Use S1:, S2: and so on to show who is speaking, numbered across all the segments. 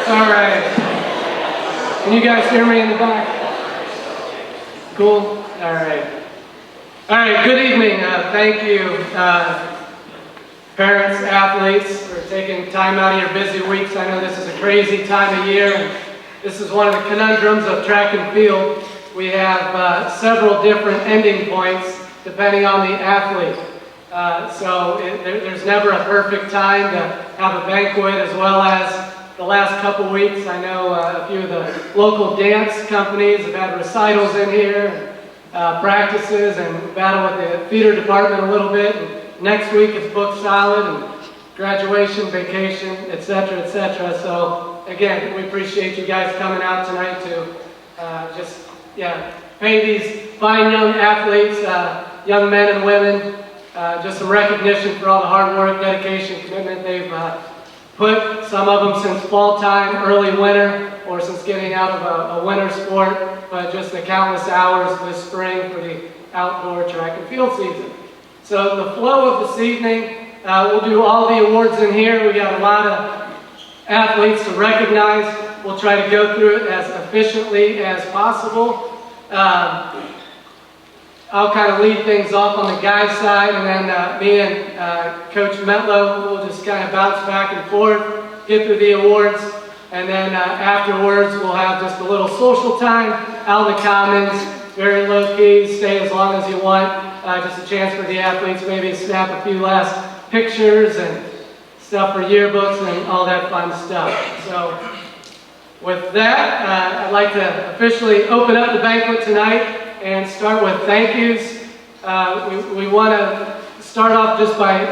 S1: All right. Can you guys hear me in the back? Cool? All right. All right, good evening. Thank you, parents, athletes, for taking time out of your busy weeks. I know this is a crazy time of year, and this is one of the conundrums of track and field. We have several different ending points depending on the athlete. There's never a perfect time to have a banquet, as well as the last couple weeks. I know a few of the local dance companies have had recitals in here, practices, and battle with the theater department a little bit. And next week is booked solid, and graduation, vacation, etc., etc. So again, we appreciate you guys coming out tonight to pay these fine young athletes, young men and women, just some recognition for all the hard work, dedication, commitment they've put, some of them since fall time, early winter, or since getting out of a winter sport, but just the countless hours this spring for the outdoor track and field season. So the flow of this evening, we'll do all the awards in here. We got a lot of athletes to recognize. We'll try to go through it as efficiently as possible. I'll kind of lead things off on the guys' side, and then me and Coach Metlow will just kind of bounce back and forth, get through the awards, and then afterwards we'll have just a little social time out in the commons, very low key, stay as long as you want, just a chance for the athletes maybe to snap a few last pictures and stuff for yearbooks and all that fun stuff. So with that, I'd like to officially open up the banquet tonight and start with thank yous. We want to start off just by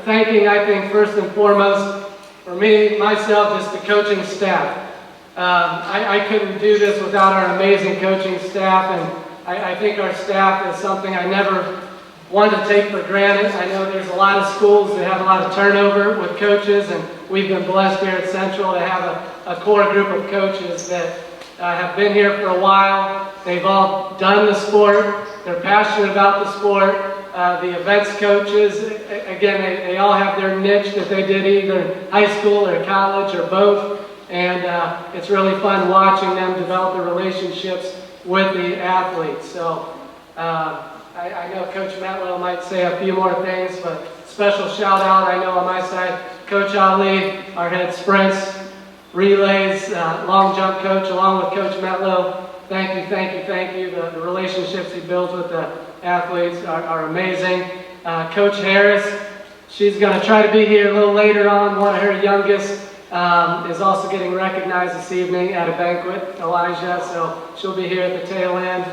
S1: thanking, I think, first and foremost, for me, myself, just the coaching staff. I couldn't do this without our amazing coaching staff, and I think our staff is something I never want to take for granted. I know there's a lot of schools that have a lot of turnover with coaches, and we've been blessed here at Central to have a core group of coaches that have been here for a while. They've all done the sport. They're passionate about the sport. The events coaches, again, they all have their niche that they did either in high school or college or both. And it's really fun watching them develop the relationships with the athletes. So I know Coach Metlow might say a few more things, but special shout out, I know on my side, Coach Ali, our head sprints, relays, long jump coach, along with Coach Metlow. Thank you, thank you, thank you. The relationships he builds with the athletes are amazing. Coach Harris, she's going to try to be here a little later on. One of her youngest is also getting recognized this evening at a banquet, Elijah, so she'll be here at the tail end.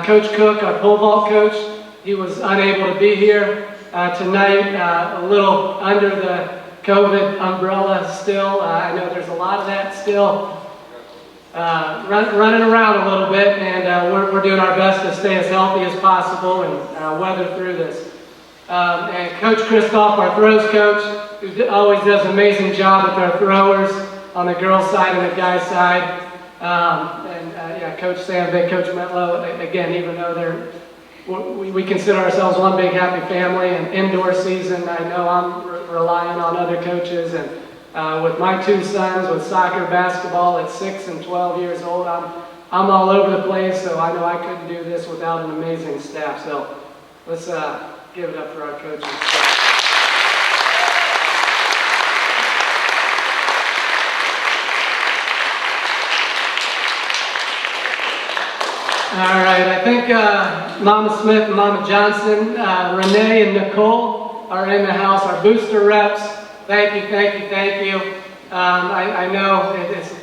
S1: Coach Cook, our pole vault coach, he was unable to be here tonight, a little under the COVID umbrella still. I know there's a lot of that still running around a little bit, and we're doing our best to stay as healthy as possible and weather through this. And Coach Christoph, our throws coach, who always does an amazing job with our throwers on the girls' side and the guys' side. Coach Sam, Big Coach Metlow, again, even though we consider ourselves one big happy family, and indoor season, I know I'm relying on other coaches, and with my two sons with soccer, basketball at 6 and 12 years old, I'm all over the place, so I know I couldn't do this without an amazing staff. So let's give it up for our coaches. All right, I think Mama Smith and Mama Johnson, Renee and Nicole are in the house, our booster reps. Thank you, thank you, thank you. I know it's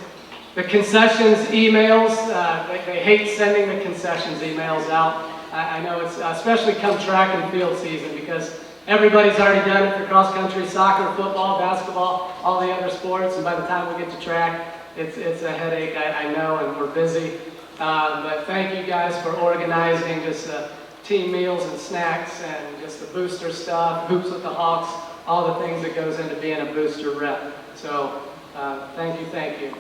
S1: the concessions emails, they hate sending the concessions emails out. I know it's especially come track and field season, because everybody's already done it for cross country, soccer, football, basketball, all the other sports, and by the time we get to track, it's a headache, I know, and we're busy. But thank you guys for organizing just team meals and snacks and just the booster stuff, hoops with the Hawks, all the things that goes into being a booster rep. So thank you, thank you.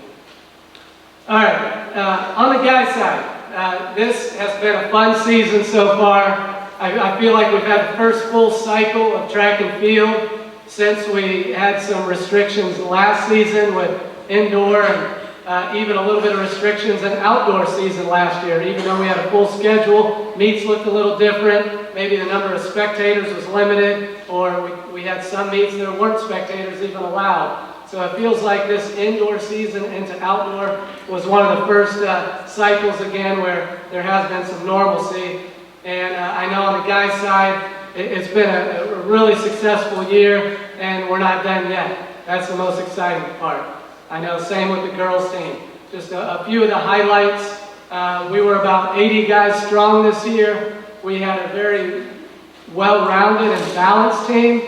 S1: All right, on the guys' side, this has been a fun season so far. I feel like we've had the first full cycle of track and field since we had some restrictions last season with indoor and even a little bit of restrictions in outdoor season last year. Even though we had a full schedule, meets looked a little different. Maybe the number of spectators was limited, or we had some meets there weren't spectators even allowed. So it feels like this indoor season into outdoor was one of the first cycles again where there has been some normalcy. And I know on the guys' side, it's been a really successful year, and we're not done yet. That's the most exciting part. I know, same with the girls' team. Just a few of the highlights. We were about 80 guys strong this year. We had a very well-rounded and balanced team.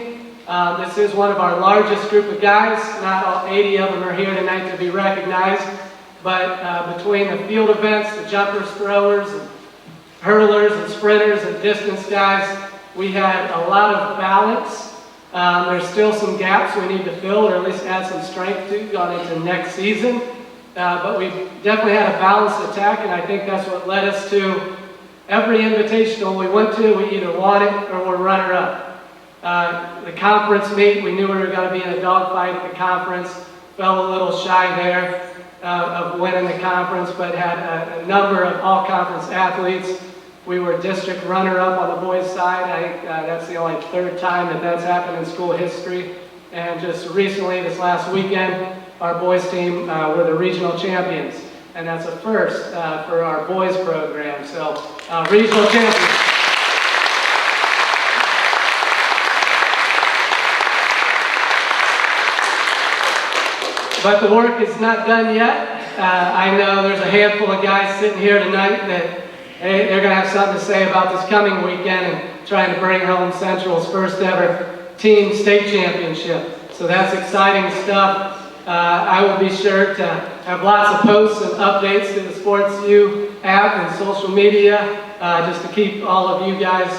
S1: This is one of our largest group of guys. Not all 80 of them are here tonight to be recognized, but between the field events, the jumpers, throwers, and hurlers, and sprinters, and distance guys, we had a lot of balance. There's still some gaps we need to fill, or at least add some strength to going into next season. But we definitely had a balanced attack, and I think that's what led us to every invitational we went to. We either won it or we're runner-up. The conference meet, we knew we were going to be in a dogfight at the conference. Fell a little shy there of winning the conference, but had a number of all-conference athletes. We were district runner-up on the boys' side. I think that's the only third time that that's happened in school history. And just recently, this last weekend, our boys' team were the regional champions. And that's a first for our boys' program. So, regional champions. But the work is not done yet. I know there's a handful of guys sitting here tonight that they're going to have something to say about this coming weekend and trying to bring home Central's first ever team state championship. So that's exciting stuff. I will be sure to have lots of posts and updates to the Sports U app and social media just to keep all of you guys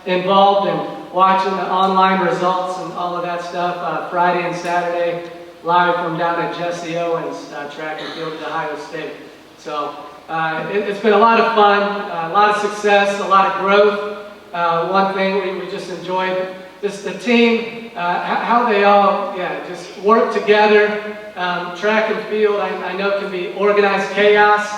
S1: involved and watching the online results and all of that stuff Friday and Saturday. Live from down at Jesse Owens track and field at Ohio State. So it's been a lot of fun, a lot of success, a lot of growth. One thing we just enjoyed, just the team, how they all just work together. Track and field, I know can be organized chaos.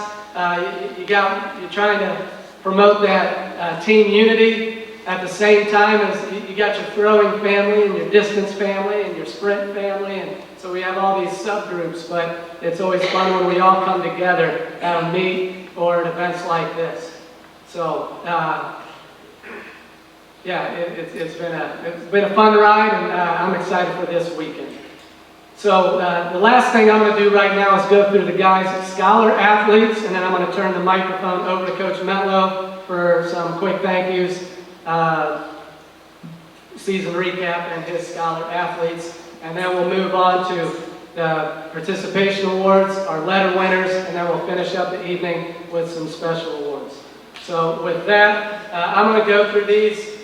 S1: You're trying to promote that team unity at the same time as you got your throwing family and your distance family and your sprint family, and so we have all these subgroups, but it's always fun when we all come together at a meet or at events like this. So, it's been a fun ride, and I'm excited for this weekend. So the last thing I'm going to do right now is go through the guys' scholar athletes, and then I'm going to turn the microphone over to Coach Metlow for some quick thank yous, season recap, and his scholar athletes. And then we'll move on to the participation awards, our letter winners, and then we'll finish up the evening with some special awards. So with that, I'm going to go through these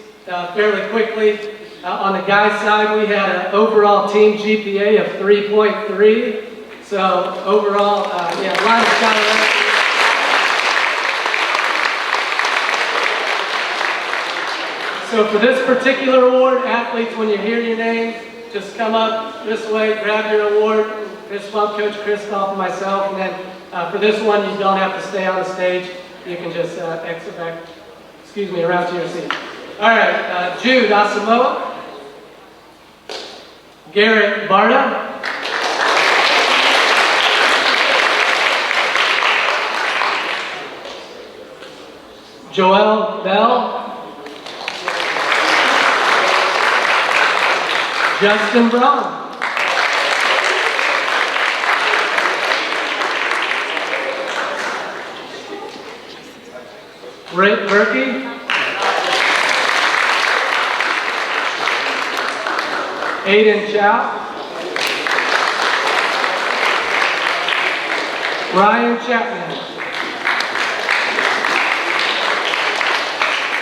S1: fairly quickly. On the guys' side, we had an overall team GPA of 3.3. So overall, a lot of scholar athletes. So for this particular award, athletes, when you hear your name, just come up this way, grab your award, fist bump Coach Kristoff and myself, and then for this one, you don't have to stay on the stage. You can just exit back, around to your seat. All right, Jude Asamoah, Garrett Barta, Joel Bell, Justin Braun, Rick Berkey, Aiden Chow, Ryan Chapman,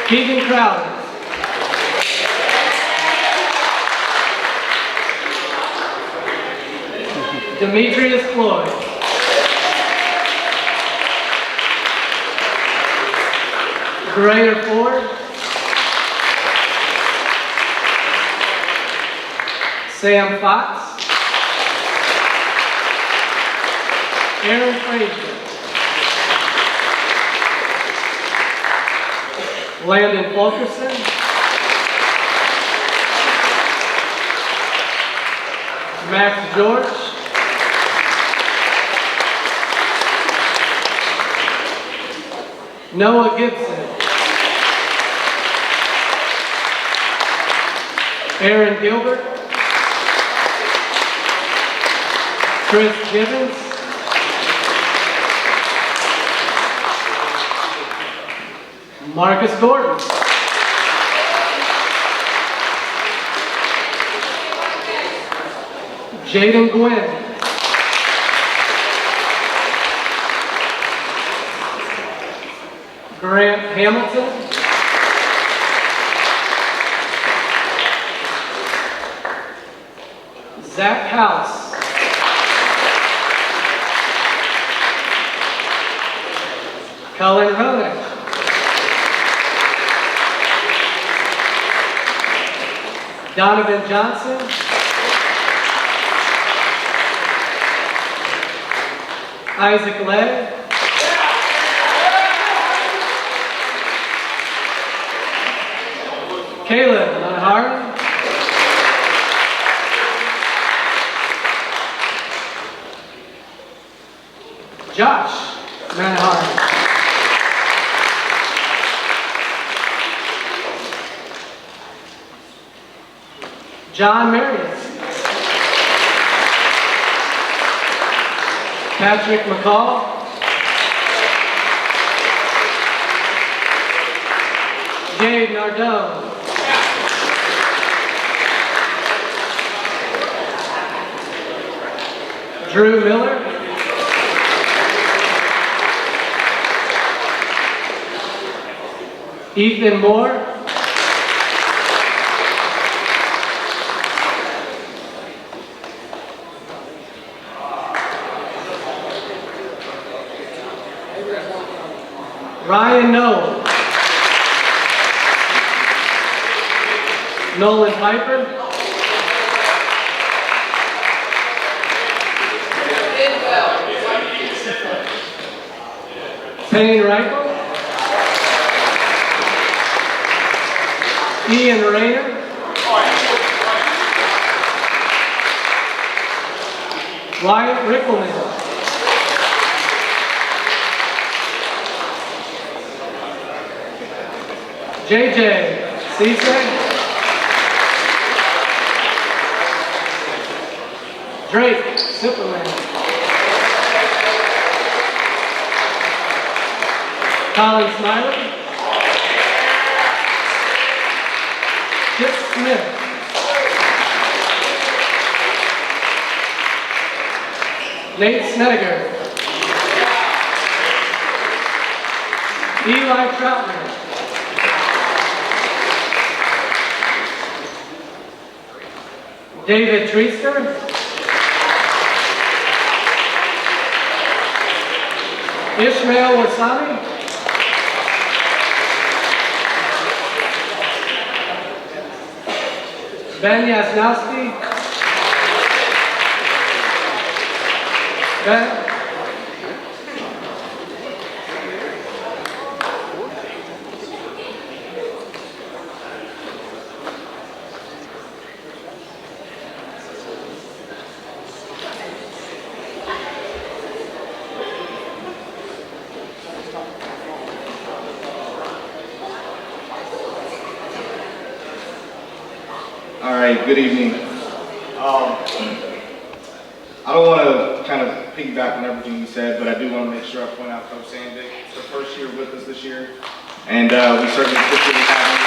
S1: Keegan Crowder, Demetrius Floyd, Greater Ford, Sam Fox, Aaron Frazier. Landon Fulkerson. Max George. Noah Gibson. Aaron Gilbert. Chris Gibbons. Marcus Gordon. Jaden Gwynn. Grant Hamilton. Zach House. Cullen Roenick. Donovan Johnson. Isaac Lay. Caleb Manhart. Josh Manhart. John Marius. Patrick McCall. Gabe Nardone. Drew Miller. Ethan Moore. Ryan Noel. Nolan Piper. Payne Reichel. Ian Rayner. Wyatt Rickelman. JJ Cisse. Drake Zipperman. Colin Smiley. Chip Smith. Nate Snedeker. Eli Troutman. David Treester. Ishmael Wasabi. Ben Yasnowski. Ben.
S2: Good evening. I don't want to kind of piggyback on everything you said, but I do want to make sure I point out Coach Sandick. It's her first year with us this year, and we certainly appreciate having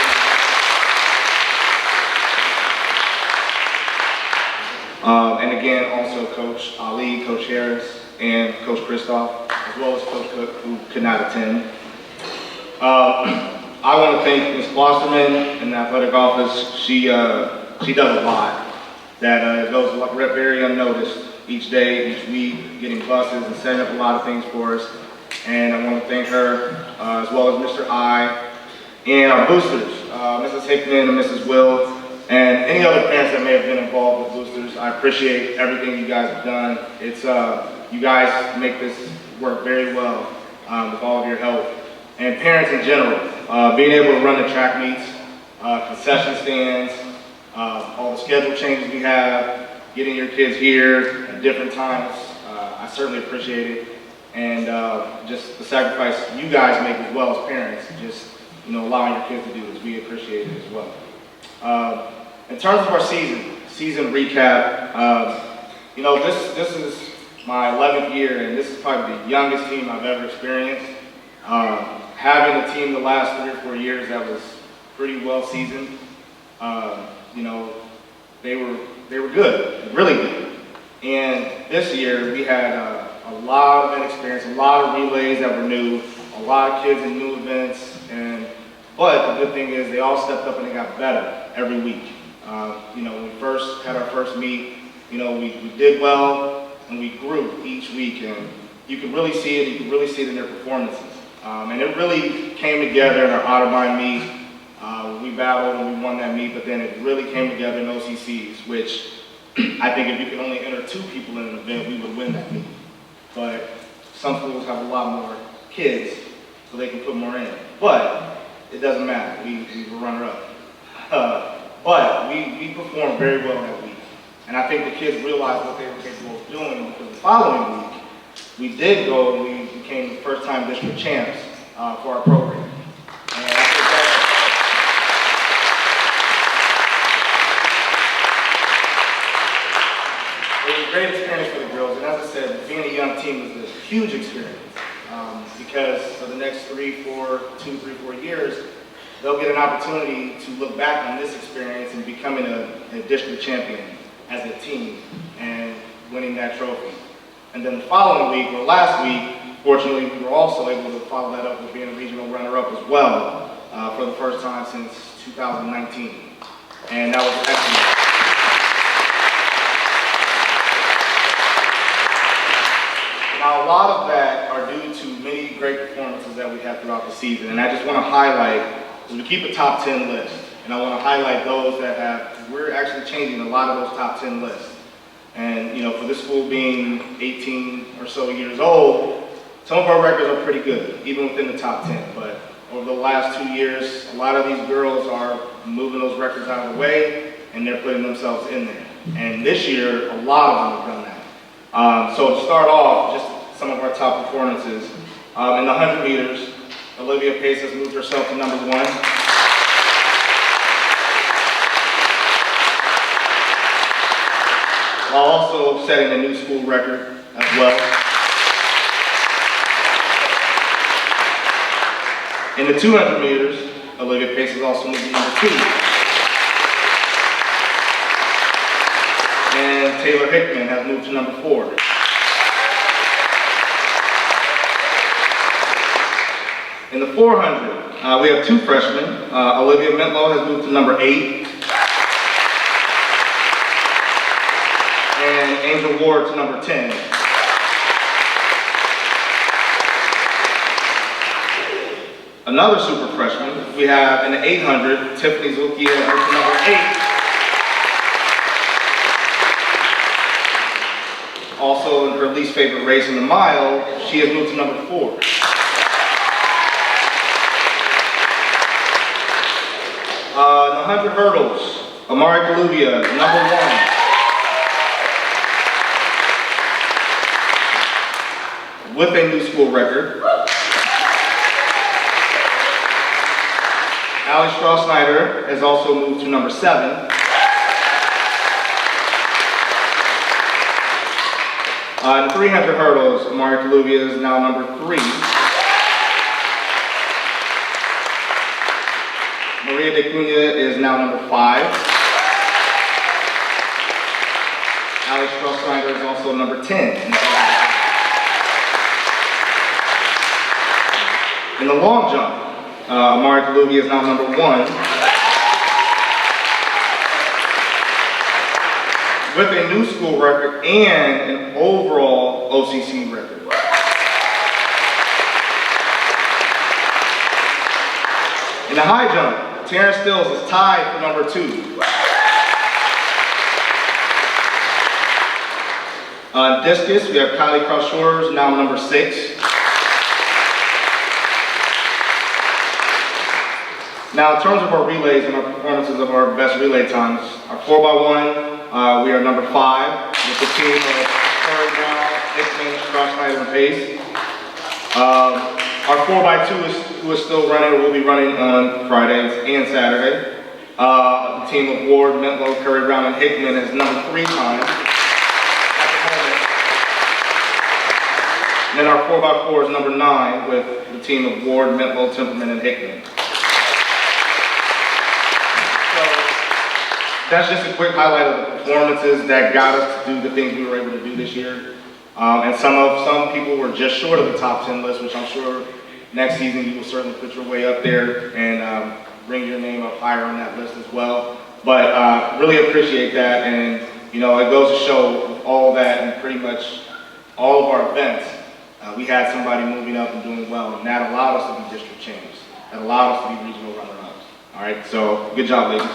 S2: you. And again, also Coach Ali, Coach Harris, and Coach Kristoff, as well as Coach Cook, who could not attend. I want to thank Ms. Klosterman in the athletic office. She does a lot that goes very unnoticed each day, each week, getting buses and setting up a lot of things for us. And I want to thank her, as well as Mr. I, and our boosters, Mrs. Hickman and Mrs. Will, and any other parents that may have been involved with boosters. I appreciate everything you guys have done. It's You guys make this work very well with all of your help. And parents in general, being able to run the track meets, concession stands, all the schedule changes we have, getting your kids here at different times, I certainly appreciate it. And just the sacrifice you guys make as well as parents, just allowing your kids to do this, we appreciate it as well. In terms of our season recap, this is my 11th year, and this is probably the youngest team I've ever experienced. Having a team the last 3 or 4 years that was pretty well seasoned, they were good, really good. And this year we had a lot of inexperience, a lot of relays that were new, a lot of kids in new events, but the good thing is they all stepped up and they got better every week. When we first had our first meet, we did well and we grew each week, and you could really see it. You could really see it in their performances. And it really came together in our Otterbein meet. We battled and we won that meet, but then it really came together in OCCs, which I think if you could only enter 2 people in an event, we would win that meet. But some schools have a lot more kids, so they can put more in. But it doesn't matter. We were runner-up. But we performed very well that week. And I think the kids realized what they were capable of doing, because the following week, we did go and we became first-time district champs for our program. And I think it was a great experience for the girls. And as I said, being a young team was a huge experience because for the next 2, 3, 4 years, they'll get an opportunity to look back on this experience and becoming a district champion as a team and winning that trophy. And then the following week, or last week, fortunately, we were also able to follow that up with being a regional runner-up as well for the first time since 2019. And that was excellent. Now, a lot of that are due to many great performances that we had throughout the season. And I just want to highlight, because we keep a top 10 list, and I want to highlight those that we're actually changing a lot of those top 10 lists. And, for this school being 18 or so years old, some of our records are pretty good, even within the top 10. But over the last 2 years, a lot of these girls are moving those records out of the way, and they're putting themselves in there. And this year, a lot of them have done that. So to start off, just some of our top performances. In the 100 meters, Olivia Pace has moved herself to number 1. While also setting a new school record as well. In the 200 meters, Olivia Pace has also moved to number 2. And Taylor Hickman has moved to number 4. In the 400, we have 2 freshmen. Olivia Mentlow has moved to number 8. And Angel Ward to number 10. Another super freshman, we have in the 800, Tiffany Zuki has moved to number 8. Also in her least favorite race in the mile, she has moved to number 4. In the 100 hurdles, Amari Galuvia, number 1. With a new school record. Allie Straw-Snyder has also moved to number 7. In the 300 hurdles, Amari Galuvia is now number 3. Maria De Cunha is now number 5. Allie Straw-Snyder is also number 10. In the long jump, Amari Galuvia is now number 1. With a new school record and an overall OCC record. In the high jump, Terrence Stills is tied for number 2. Discus, we have Kylie Cross-Shores, now number 6. Now, in terms of our relays and our performances of our best relay times, our 4x1, we are number 5 with the team of Curry, Brown, Hickman, Schneider, and Pace. Our 4x2 who is still running, or will be running on Fridays and Saturday. The team of Ward, Mentlow, Curry, Brown, and Hickman is number 3 times at the moment. And then our 4x4 is number 9 with the team of Ward, Mentlow, Temperman, and Hickman. That's just a quick highlight of the performances that got us to do the things we were able to do this year. And some people were just short of the top 10 list, which I'm sure next season you will certainly put your way up there and bring your name up higher on that list as well. But really appreciate that, and you know, it goes to show with all that and pretty much all of our events, we had somebody moving up and doing well, and that allowed us to be district champs. That allowed us to be regional runner-ups. All right, so good job, ladies.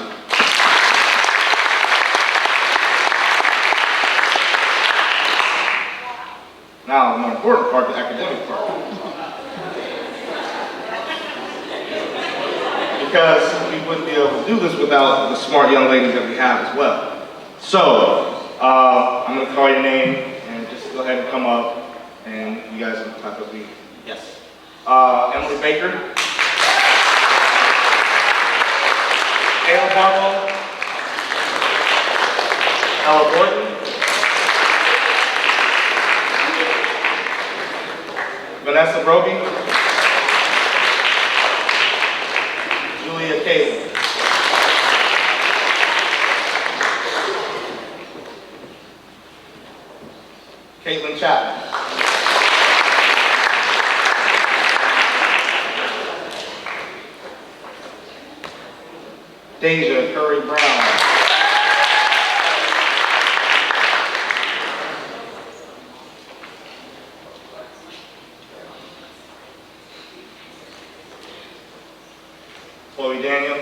S2: Now, the more important part, the academic part. Because we wouldn't be able to do this without the smart young ladies that we have as well. So, I'm going to call your name and just go ahead and come up, and you guys can clap up. Yes. Emily Baker. Ayla Barlow. Ella Borton. Vanessa Broby, Julia Caitlin, Caitlin Chapman, Deja Curry Brown, Chloe Daniel,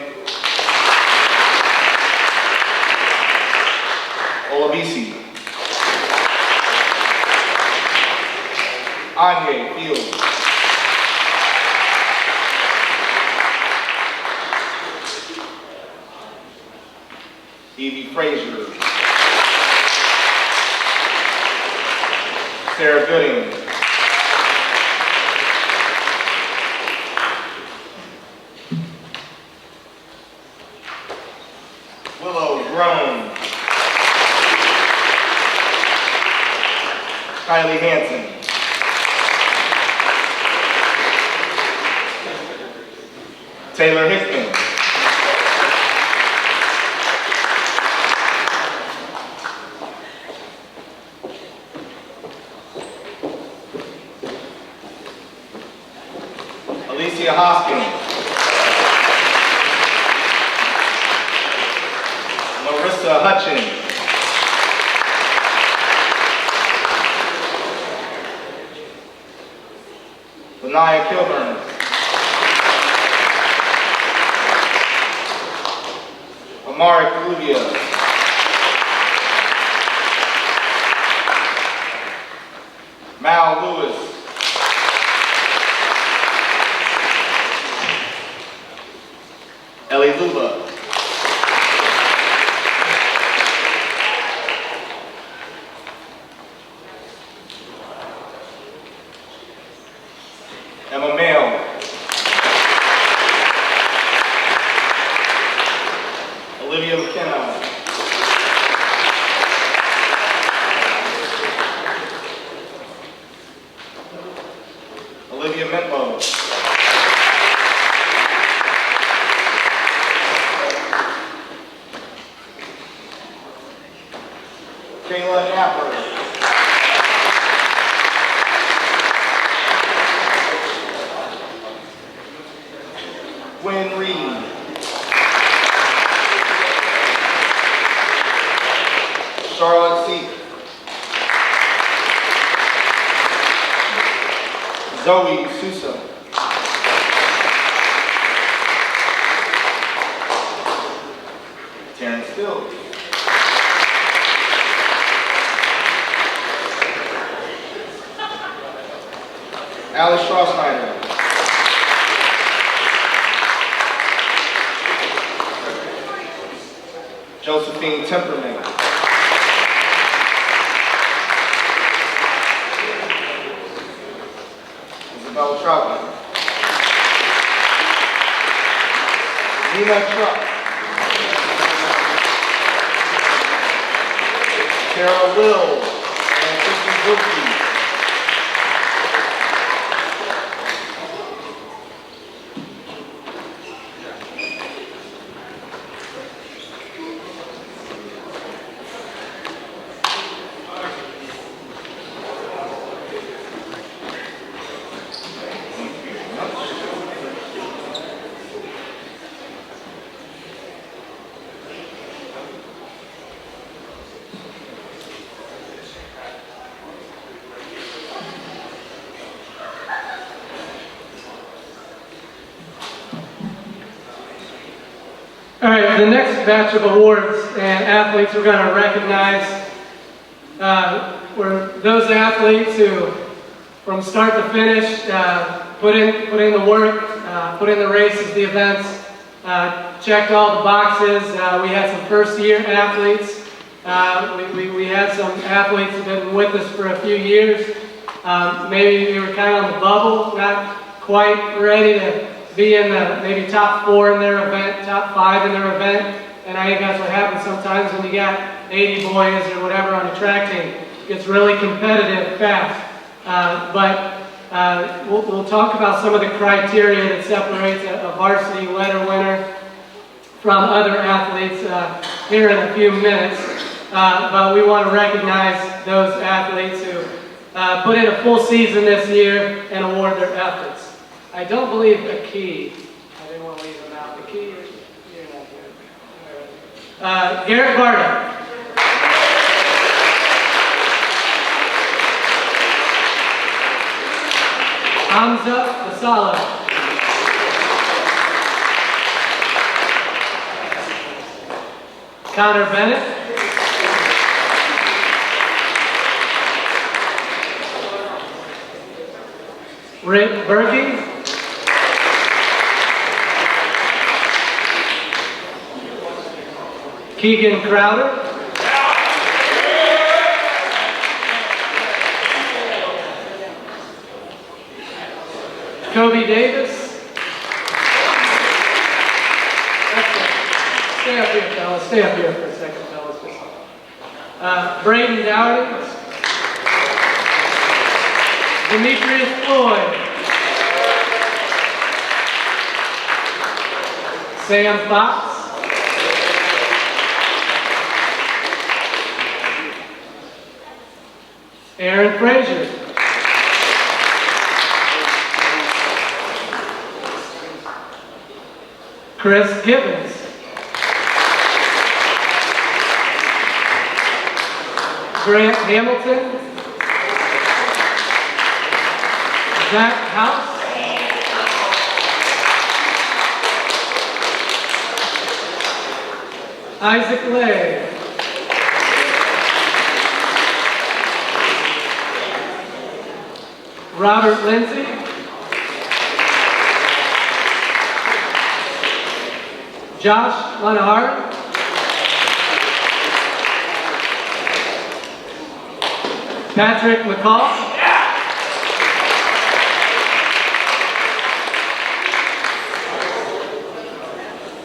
S2: Olabisi, Anye Fields, Evie Frazier, Sarah Gooding, Grimm, Kylie Hansen, Taylor Hickman, Alicia Hoskins, Marissa Hutchins, Lanaya Kilburn, Amari Olivia, Mao Lewis, Ellie Luba, Emma Mail, Olivia McKenna, Olivia Mentlow, Kayla Napper, Gwen Reed, Charlotte Seek, Zoe Sousa, Terrence Stills, Allie Straw-Snyder. Josephine Temperman. Isabel Troutman. Nina Truck. Carol Will and Kristen Wilkie.
S1: All right, the next batch of awards and athletes we're going to recognize were those athletes who, from start to finish, put in the work, put in the races, the events, checked all the boxes. We had some first-year athletes. We had some athletes that have been with us for a few years. Maybe they were kind of on the bubble, not quite ready to be in the maybe top 4 in their event, top 5 in their event. And I think that's what happens sometimes when you got 80 boys or whatever on a track team. It gets really competitive fast. We'll talk about some of the criteria that separates a varsity letter winner from other athletes here in a few minutes. But we want to recognize those athletes who put in a full season this year and award their efforts. I don't believe a key. I didn't want to leave him out. The key is you're not here. Garrett Barta. Hamza Basala. Connor Bennett. Rick Berge. Keegan Crowder. Kobe Davis. Stay up here, fellas. Stay up here for a second, fellas. Braden Dowdy. Demetrius Floyd. Sam Fox. Aaron Frazier. Chris Gibbons. Grant Hamilton. Zach House. Isaac Lay. Robert Lindsay. Josh Lanahart. Patrick McCall.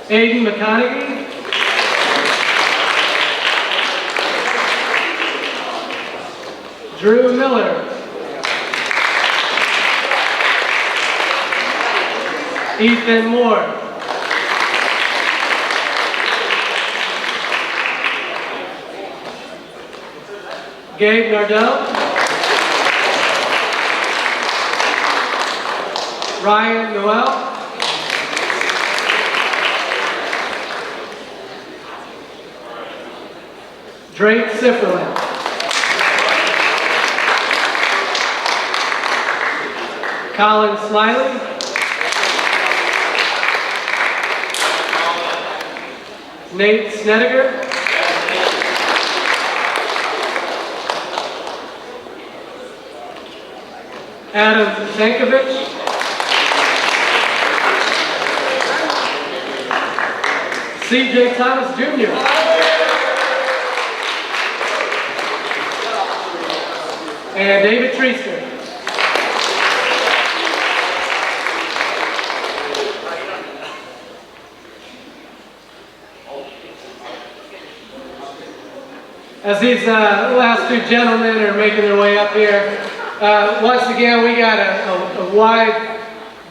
S1: Aiden McConaughey. Drew Miller. Ethan Moore. Gabe Nardell. Ryan Noel. Drake Sifferman. Colin Smiley. Nate Snediger. Adam Tankovic. CJ Thomas Jr. And David Treaster. As these last two gentlemen are making their way up here, once again we got a wide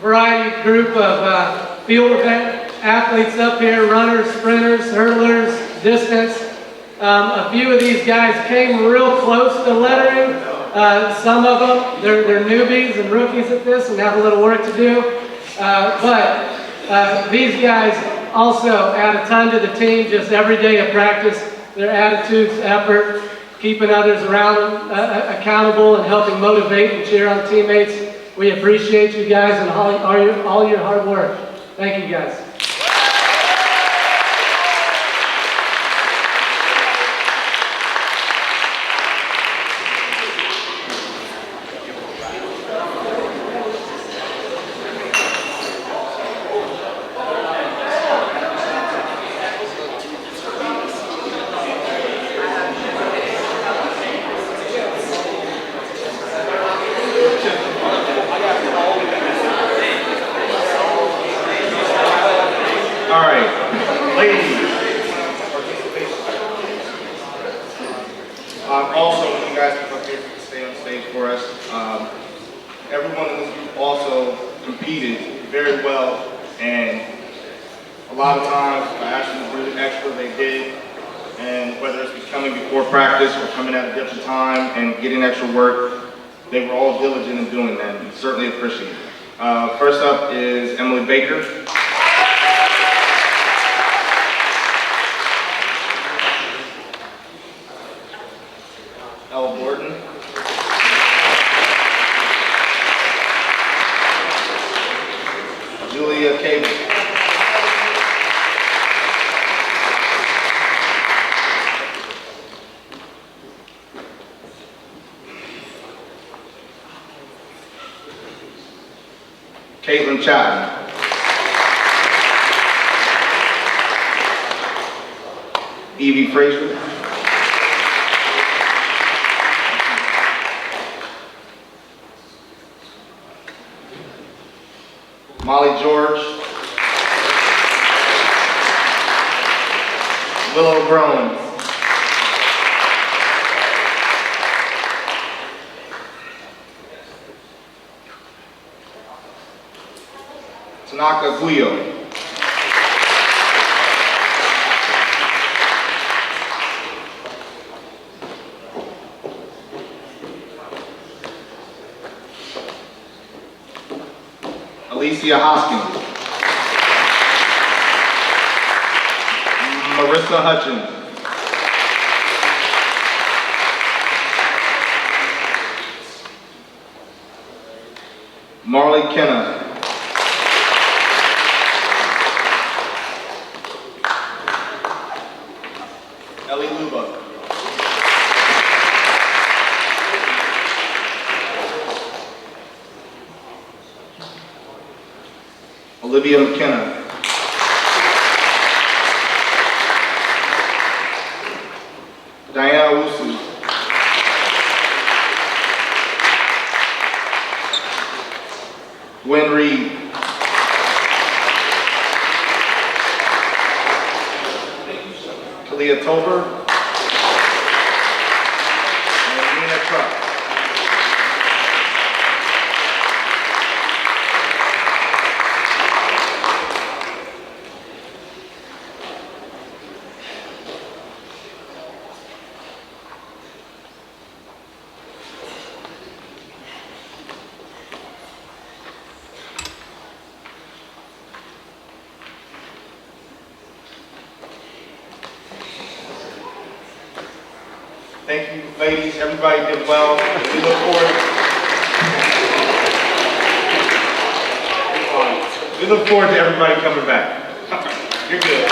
S1: variety group of field event athletes up here, runners, sprinters, hurdlers, distance. A few of these guys came real close to lettering. Some of them, they're newbies and rookies at this and have a little work to do. But these guys also add a ton to the team, just every day of practice. Their attitudes, effort, keeping others around them accountable and helping motivate and cheer on teammates. We appreciate you guys and all your hard work. Thank you guys.
S2: They were all diligent in doing that, and certainly appreciate it. First up is Emily Baker. Ella Gordon. Julia Cable. Caitlin Chapman. Evie Fraser. Molly George. Willow Groan. Tanaka Guyo. Alicia Hoskins. Marissa Hutchins. Marley Kenna. Ellie Luba. Olivia McKenna. Diana Wusu. Gwen Reed. Kalia Tober. And Nina Truck. Thank you, ladies. Everybody did well. We look forward to everybody coming back. You're good.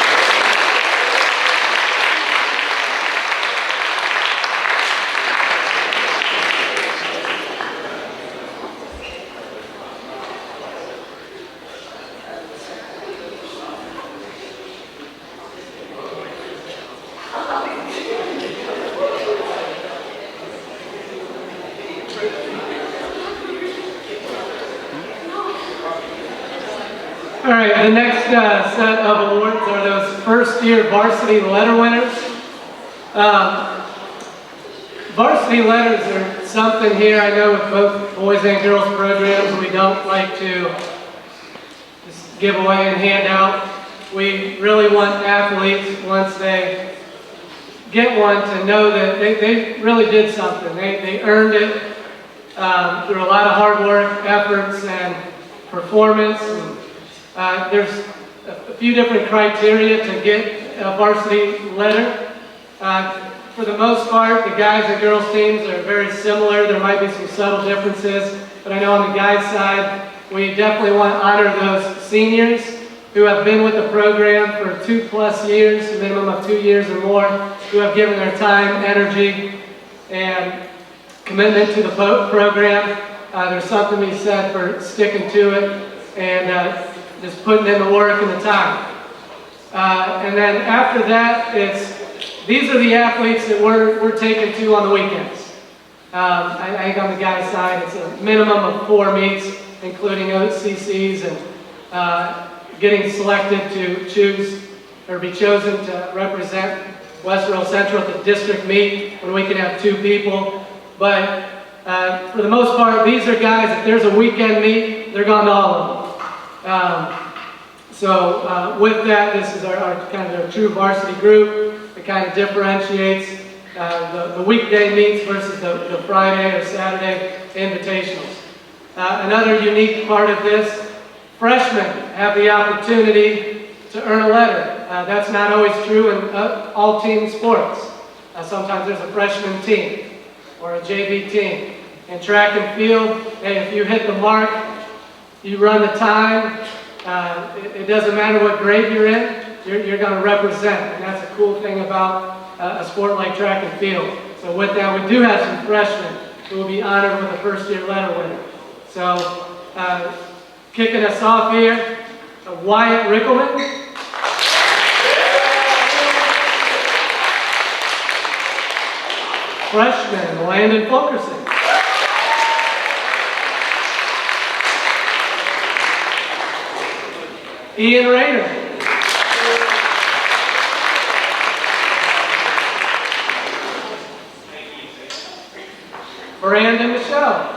S1: right, the next set of awards are those first-year varsity letter winners. Varsity letters are something here, I know with both boys and girls programs, we don't like to just give away and hand out. We really want athletes, once they get one, to know that they really did something. They earned it through a lot of hard work, efforts, and performance. There's a few different criteria to get a varsity letter. For the most part, the guys and girls teams are very similar. There might be some subtle differences, but I know on the guys' side, we definitely want to honor those seniors who have been with the program for 2+ years, a minimum of 2 years or more, who have given their time, energy, and commitment to the program. There's something to be said for sticking to it and just putting in the work and the time. And then after that, these are the athletes that we're taking to on the weekends. I think on the guys' side, it's a minimum of 4 meets, including OCCs, and getting selected to choose or be chosen to represent Westerville Central at the district meet when we can have 2 people. But for the most part, these are guys, if there's a weekend meet, they're gone to all of them. So with that, this is our kind of our true varsity group. It kind of differentiates the weekday meets versus the Friday or Saturday invitationals. Another unique part of this, freshmen have the opportunity to earn a letter. That's not always true in all team sports. Sometimes there's a freshman team or a JV team. In track and field, hey, if you hit the mark, you run the time, it doesn't matter what grade you're in, you're going to represent. And that's a cool thing about a sport like track and field. So with that, we do have some freshmen who will be honored with a first-year letter winner. So kicking us off here, Wyatt Rickelman. Freshman, Landon Fulkerson. Ian Rader. Brandon Michelle.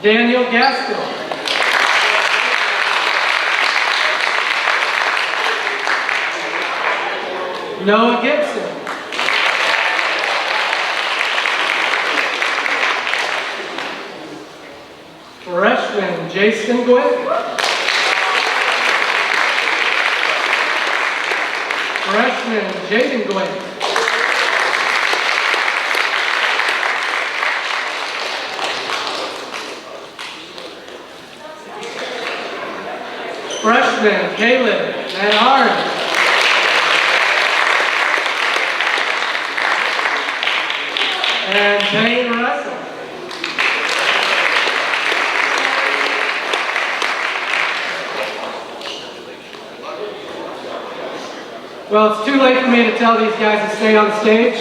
S1: Daniel Gaskell. Noah Gibson. Freshman Jason Gwynn. Freshman Jaden Gwynn. Freshman Caleb Van Arn. And Dane Russell. Well, it's too late for me to tell these guys to stay on stage,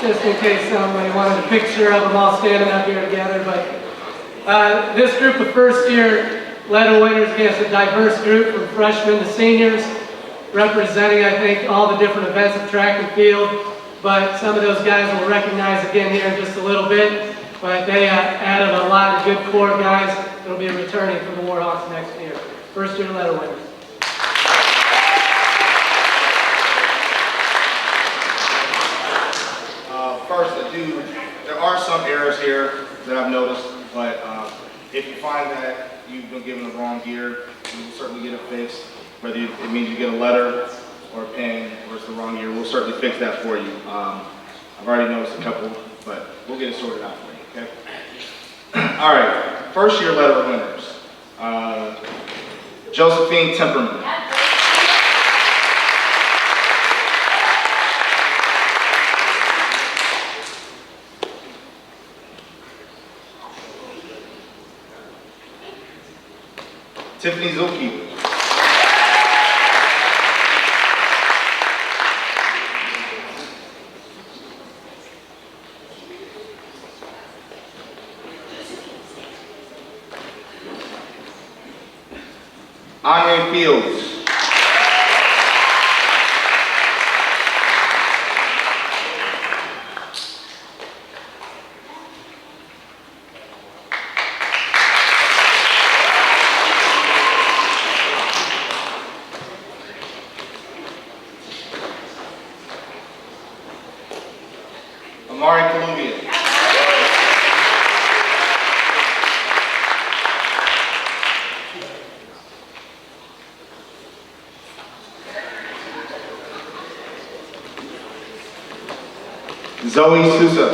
S1: just in case somebody wanted a picture of them all standing up here together. But this group of first-year letter winners, again, it's a diverse group from freshmen to seniors, representing, I think, all the different events of track and field. But some of those guys we'll recognize again here in just a little bit. But they added a lot of good core guys that will be returning from the Warhawks next year. First-year letter winners.
S2: First, there are some errors here that I've noticed, but if you find that you've been given the wrong gear, we will certainly get it fixed. Whether it means you get a letter or a pen or it's the wrong year, we'll certainly fix that for you. I've already noticed a couple, but we'll get it sorted out for you, okay? All right, first year letter winners. Josephine Temperman. Tiffany Zulke. Andre Fields. Amari Columbia. Zoe Sousa.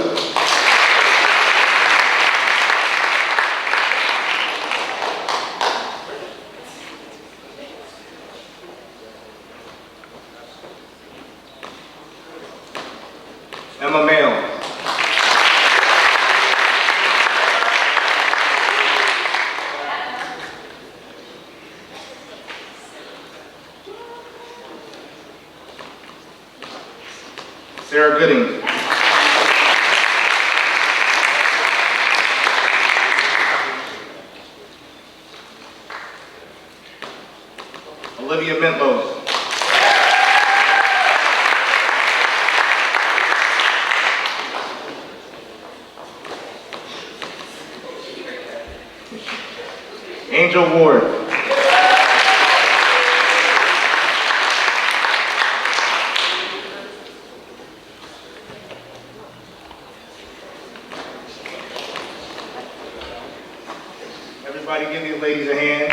S2: Emma Mail. Sarah Gooding. Olivia Mentlos. Angel Ward. Everybody give these ladies a hand.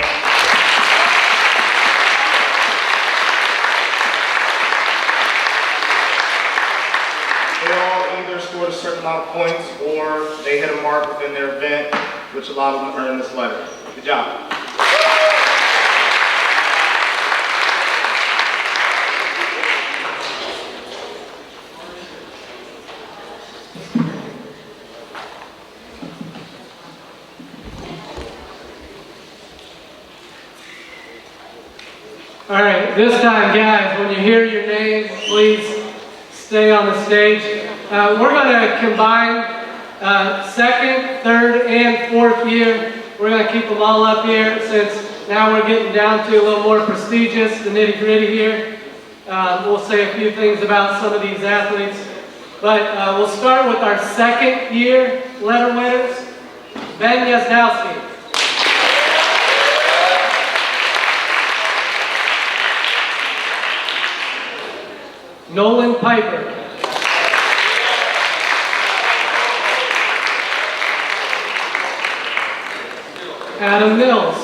S2: They all either scored a certain amount of points or they hit a mark within their event, which allowed them to earn this letter. Good job.
S1: All right, this time, guys, when you hear your name, please stay on the stage. We're going to combine second, third, and fourth year. We're going to keep them all up here since now we're getting down to a little more prestigious, the nitty-gritty here. We'll say a few things about some of these athletes. But we'll start with our second year letter winners. Ben Yazdowski. Nolan Piper. Adam Mills.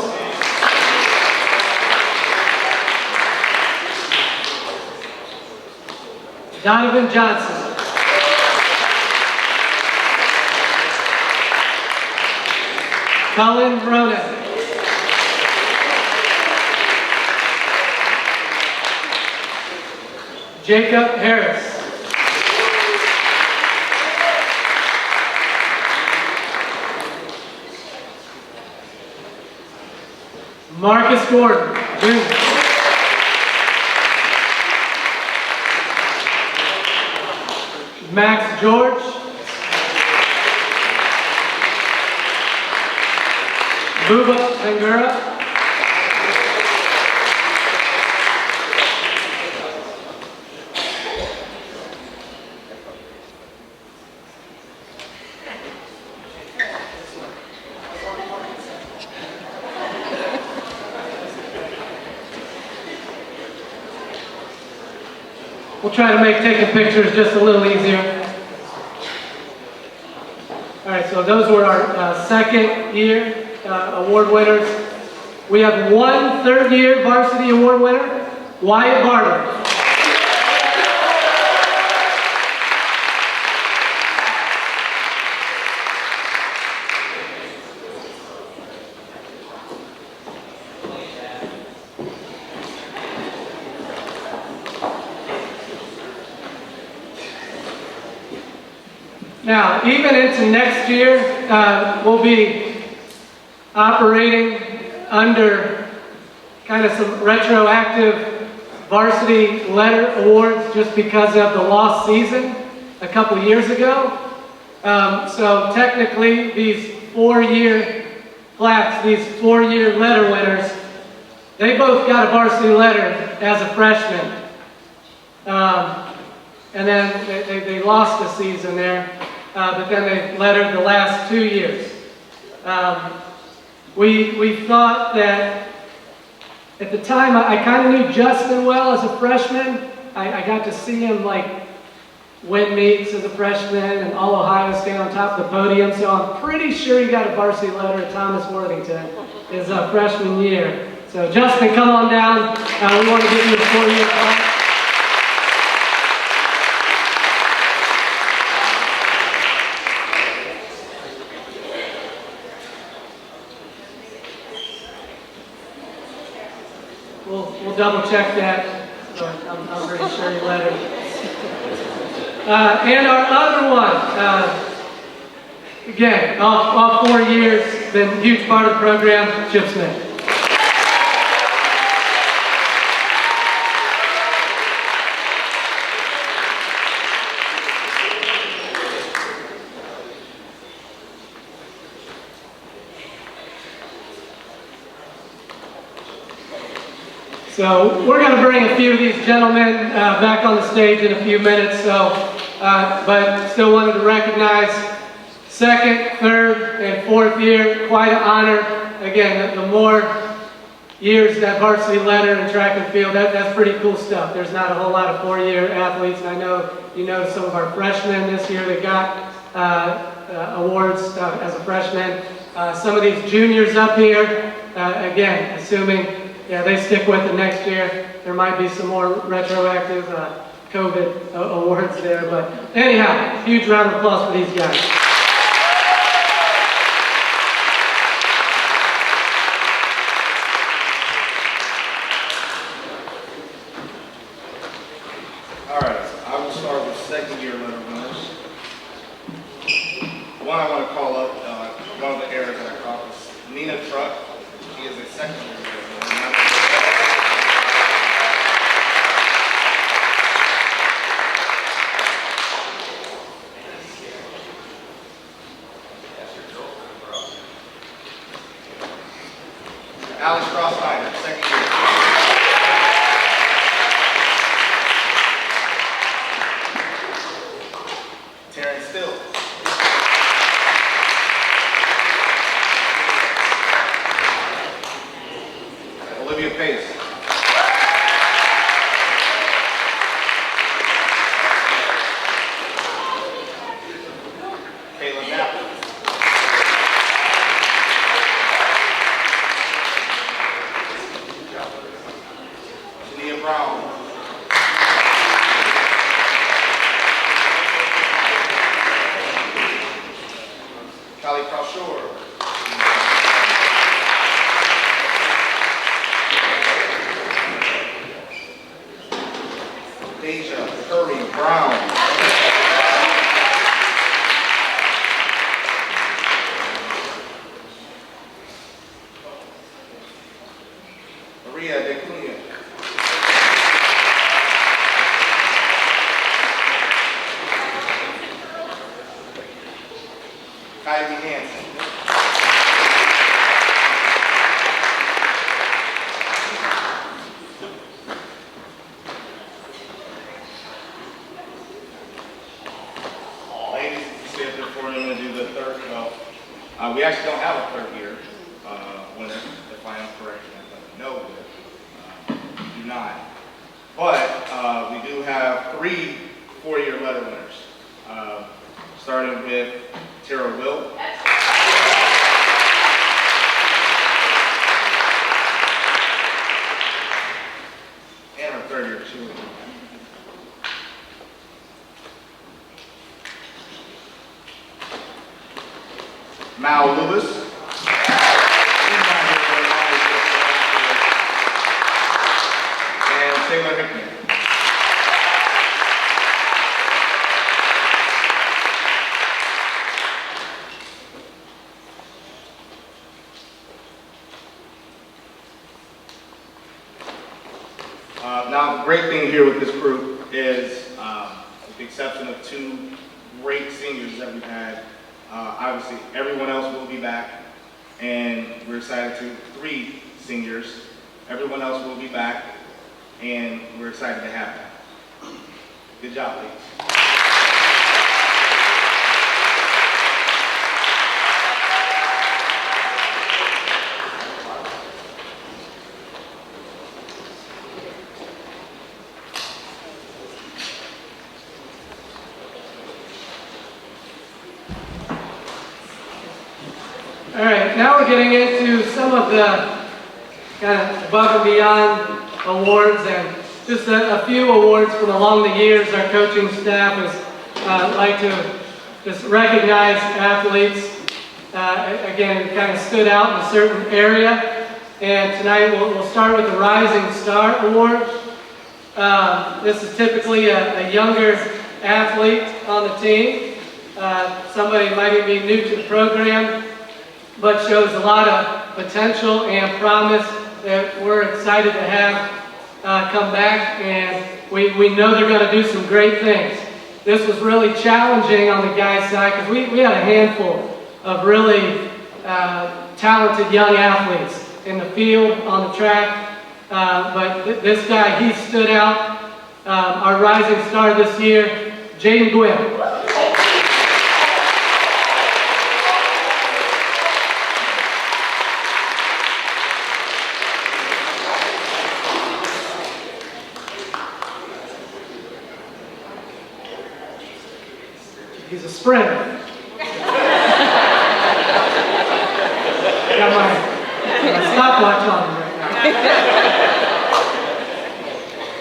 S1: Donovan Johnson. Colin Ronan. Jacob Harris. Marcus Gordon, Jr. Max George. Buba Bangura. We'll try to make taking pictures just a little easier. All right, so those were our second year award winners. We have one third year varsity award winner, Wyatt Barber. Now, even into next year, we'll be operating under kind of some retroactive varsity letter awards just because of the lost season a couple years ago. So technically, these 4-year plaques, these 4-year letter winners, They both got a varsity letter as a freshman. And then they lost a season there, but then they lettered the last 2 years. We thought that at the time, I kind of knew Justin well as a freshman. I got to see him like win meets as a freshman and all Ohio stay on top of the podium, so I'm pretty sure he got a varsity letter at Thomas Worthington his freshman year. So Justin, come on down. We want to give you a 4-year class. We'll double check that, but I'm pretty sure he lettered. And our other one, again, all 4 years, been a huge part of the program, Chip Smith. So we're going to bring a few of these gentlemen back on the stage in a few minutes. So, but still wanted to recognize second, third, and fourth year. Quite an honor. Again, the more years that varsity letter in track and field, that's pretty cool stuff. There's not a whole lot of 4-year athletes. And I know you know some of our freshmen this year that got awards as a freshman. Some of these juniors up here, again, assuming they stick with it next year. There might be some more retroactive COVID awards there, but anyhow, huge round of applause for these guys.
S2: All right, I will start with second-year letter winners. One I want to call up, one of the errors that I caught was Nina Truck. She is a second-year letter winner. Alex Cross-Snyder, second year. Terrence Still. Olivia Pace. Caleb Napper. Brown. Callie Crawshore. Deja Curry Brown. Maria De Cunha. Kylie Hansen. Ladies, stay up there for a minute and do the third. Well, we actually don't have a third year winner, if I am correct. No, we do not. But we do have 3 4-year letter winners. Starting with Tara Will. And our 3rd-year cheerleader. Mao Lewis. And Taylor Hickman. Now, the great thing here with this group is, with the exception of 2 great seniors that we've had, obviously everyone else will be back, and we're excited to 3 seniors Everyone else will be back, and we're excited to have them. Good job, ladies.
S1: All right, now we're getting into some of the kind of above and beyond awards, and just a few awards from along the years. Our coaching staff has like to just recognize athletes, again, kind of stood out in a certain area. And tonight we'll start with the Rising Star Award. This is typically a younger athlete on the team. Somebody might even be new to the program, but shows a lot of potential and promise that we're excited to have come back, and we know they're going to do some great things. This was really challenging on the guys' side because we had a handful of really talented young athletes in the field, on the track, but this guy, he stood out. Our rising star this year, Jaden Grimm. He's a sprinter. Got my stopwatch on him right now.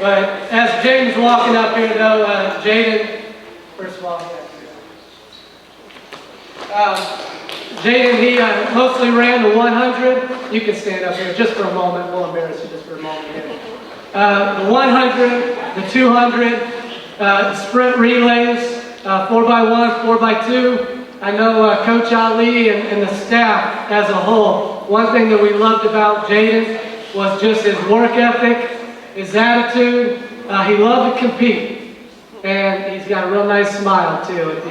S1: But as Jaden's walking up here, though, Jaden, first of all, Jaden, he mostly ran the 100. You can stand up here just for a moment. We'll embarrass you just for a moment here. The 100, the 200, sprint relays. 4x1, 4x2. I know Coach Ali and the staff as a whole, one thing that we loved about Jaden was just his work ethic, his attitude. He loved to compete. And he's got a real nice smile, too. If you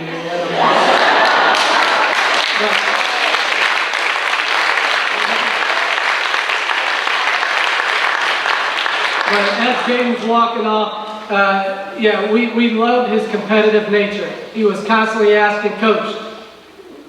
S1: but as Jaden's walking off, yeah, we loved his competitive nature. He was constantly asking, Coach,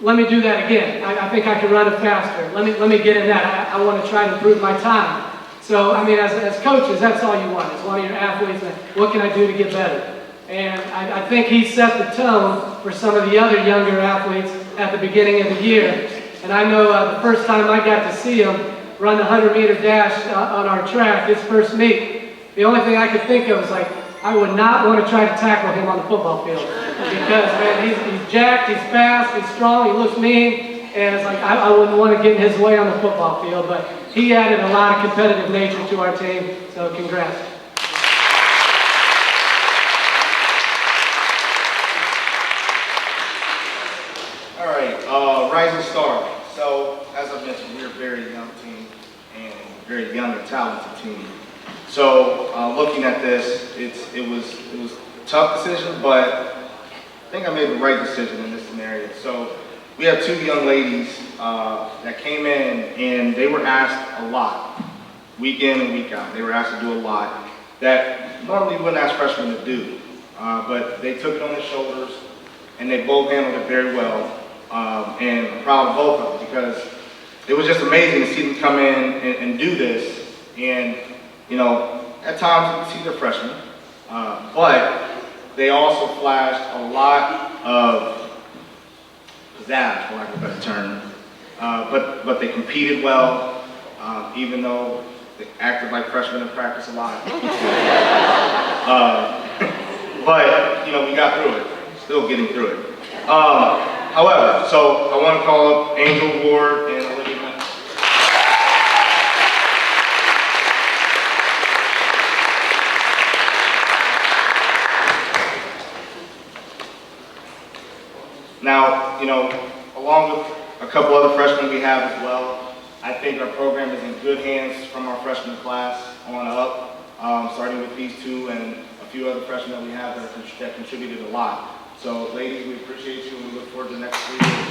S1: let me do that again. I think I can run it faster. Let me get in that. I want to try to improve my time. So, I mean, as coaches, that's all you want. As one of your athletes, what can I do to get better? And I think he set the tone for some of the other younger athletes at the beginning of the year. And I know the first time I got to see him run the 100-meter dash on our track, his first meet, the only thing I could think of was like, I would not want to try to tackle him on the football field. Because, man, he's jacked, he's fast, he's strong, he looks mean, and it's like, I wouldn't want to get in his way on the football field. But he added a lot of competitive nature to our team, so congrats.
S2: All right, Rising Star. So, as I mentioned, we're a very young team and very young and talented team. So, looking at this, it was a tough decision, but I think I made the right decision in this scenario. So, we have two young ladies that came in, and they were asked a lot, week in and week out. They were asked to do a lot that normally we wouldn't ask freshmen to do, but they took it on their shoulders, and they both handled it very well. And I'm proud of both of them because it was just amazing to see them come in and do this. And, you know, at times you can see they're freshmen, but they also flashed a lot of pizzazz, for lack of a better term. But they competed well, even though they acted like freshmen in practice a lot. But, you know, we got through it, still getting through it. However, so I want to call up Angel Ward and Olivia Pace. Now, you know, along with a couple other freshmen we have as well, I think our program is in good hands from our freshman class on up, starting with these two and a few other freshmen that we have that contributed a lot. So, ladies, we appreciate you and we look forward to the next 3 years.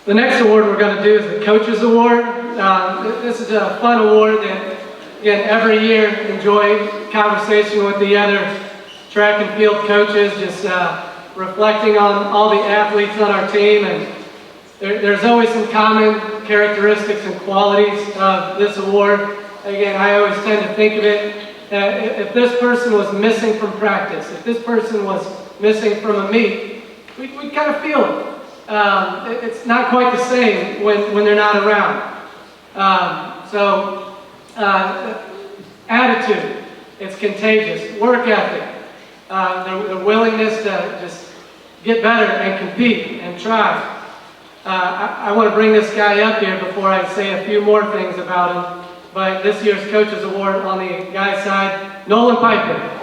S1: The next award we're going to do is the Coaches Award. This is a fun award that, again, every year enjoy conversation with the other track and field coaches, just reflecting on all the athletes on our team. And there's always some common characteristics and qualities of this award. Again, I always tend to think of it, if this person was missing from practice, if this person was missing from a meet, we kind of feel it. It's not quite the same when they're not around. Attitude, it's contagious. Work ethic, the willingness to just get better and compete and try. I want to bring this guy up here before I say a few more things about him. But this year's Coaches Award on the guy's side, Nolan Piper.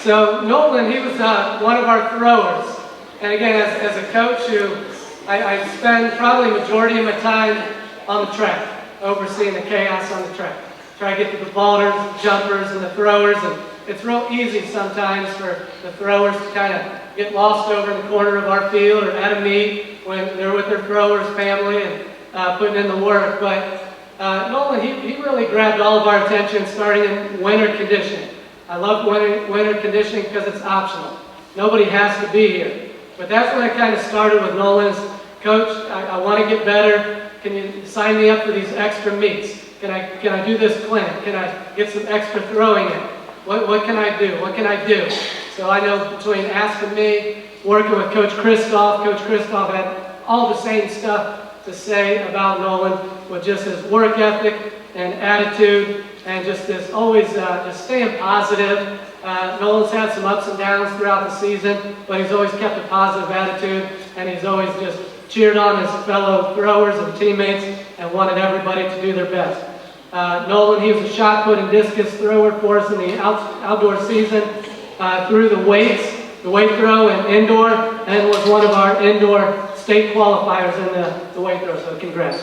S1: So Nolan, he was one of our throwers. And again, as a coach I spend probably the majority of my time on the track, overseeing the chaos on the track. Try to get to the ballers, the jumpers, and the throwers. And it's real easy sometimes for the throwers to kind of get lost over in the corner of our field or at a meet when they're with their throwers' family and putting in the work. But Nolan, he really grabbed all of our attention starting in winter conditioning. I love winter conditioning because it's optional. Nobody has to be here. But that's when I kind of started with Nolan's, Coach, I want to get better. Can you sign me up for these extra meets? Can I do this clinic? Can I get some extra throwing in? What can I do? What can I do? So I know between asking me, working with Coach Christoph had all the same stuff to say about Nolan with just his work ethic and attitude and just this always just staying positive. Nolan's had some ups and downs throughout the season, but he's always kept a positive attitude, and he's always just cheered on his fellow throwers and teammates and wanted everybody to do their best. Nolan, he was a shot put and discus thrower for us in the outdoor season through the weights, the weight throw and indoor, and was one of our indoor state qualifiers in the weight throw, so congrats.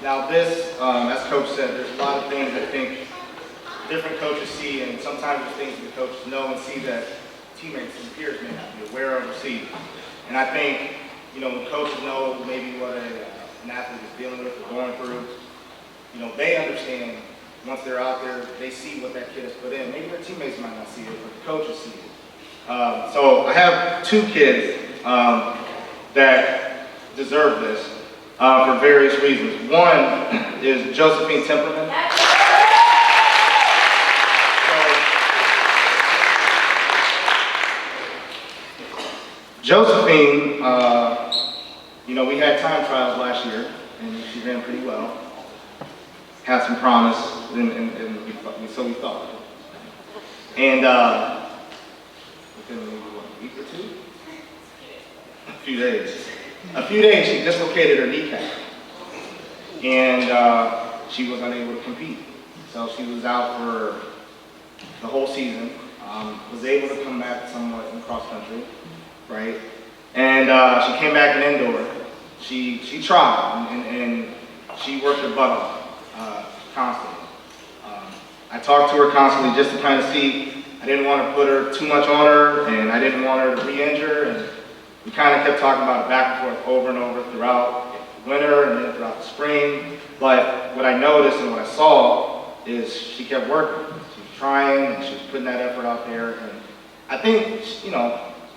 S2: Now this, as Coach said, there's a lot of things I think different coaches see, and sometimes there's things that the coaches know and see that teammates and peers may not be aware of or see. And I think, when coaches know maybe what an athlete is dealing with or going through, they understand once they're out there, they see what that kid has put in. Maybe their teammates might not see it, but the coaches see it. So I have two kids that deserve this. For various reasons. One is Josephine Temperman. Josephine, we had time trials last year, and she ran pretty well. Had some promise, and so we thought. And within maybe a week or two? A few days, she dislocated her kneecap, and she was unable to compete. So she was out for the whole season. Was able to come back somewhat in cross country, right? And she came back in indoor. She tried, and she worked her butt off constantly. I talked to her constantly just to kind of see. I didn't want to put her too much on her, and I didn't want her to re-injure. And we kind of kept talking about it back and forth over and over throughout the winter and then throughout the spring. But what I noticed and what I saw is she kept working. She was trying and she was putting that effort out there. And I think,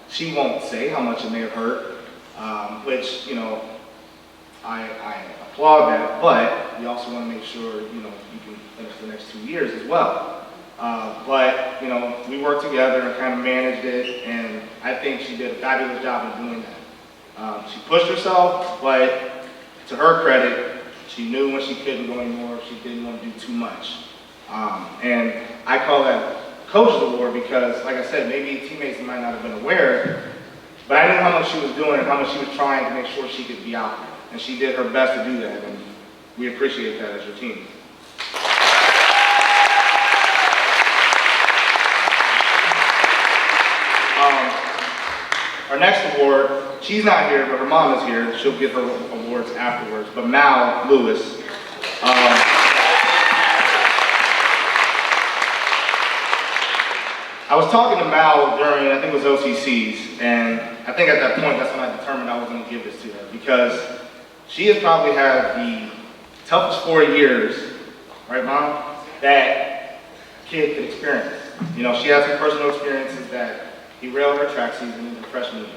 S2: she won't say how much it may have hurt, which, I applaud that. But you also want to make sure, you can finish the next 2 years as well. But we worked together and kind of managed it, and I think she did a fabulous job of doing that. She pushed herself, but to her credit, she knew when she couldn't go anymore, she didn't want to do too much. And I call that Coach's Award because, like I said, maybe teammates might not have been aware, but I knew how much she was doing and how much she was trying to make sure she could be out there. And she did her best to do that, and we appreciate that as your team. Our next award, she's not here, but her mom is here. She'll get her awards afterwards. But Mao Lewis. I was talking to Mao during, I think it was OCCs, and I think at that point, that's when I determined I was going to give this to her, because she has probably had the toughest 4 years, right, Mom, that kid could experience. You know, she had some personal experiences that derailed her track season in her freshman year.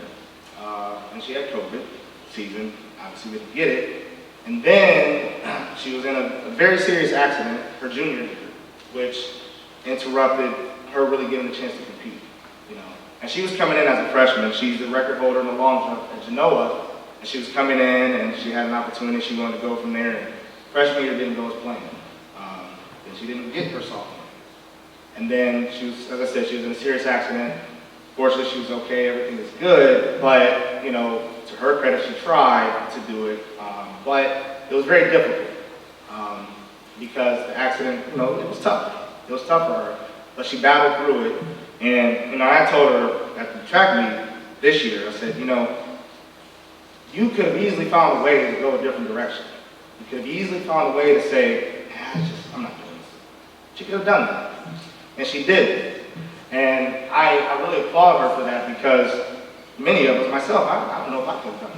S2: And she had COVID season, obviously we didn't get it. And then she was in a very serious accident her junior year, which interrupted her really getting the chance to compete, you know. And she was coming in as a freshman. She's the record holder in the long jump at Genoa, and she was coming in and she had an opportunity. She wanted to go from there. And freshman year didn't go as planned. Then she didn't get her sophomore. And then she was, as I said, she was in a serious accident. Fortunately, she was okay, everything was good, but, you know, to her credit, she tried to do it, but it was very difficult because the accident, you know, it was tough. It was tough for her, but she battled through it, and, you know, I told her at the track meet this year, I said, you know, you could have easily found a way to go a different direction. You could have easily found a way to say, I'm not doing this. She could have done that, and she did. And I really applaud her for that because many of us, myself, I don't know if I could have done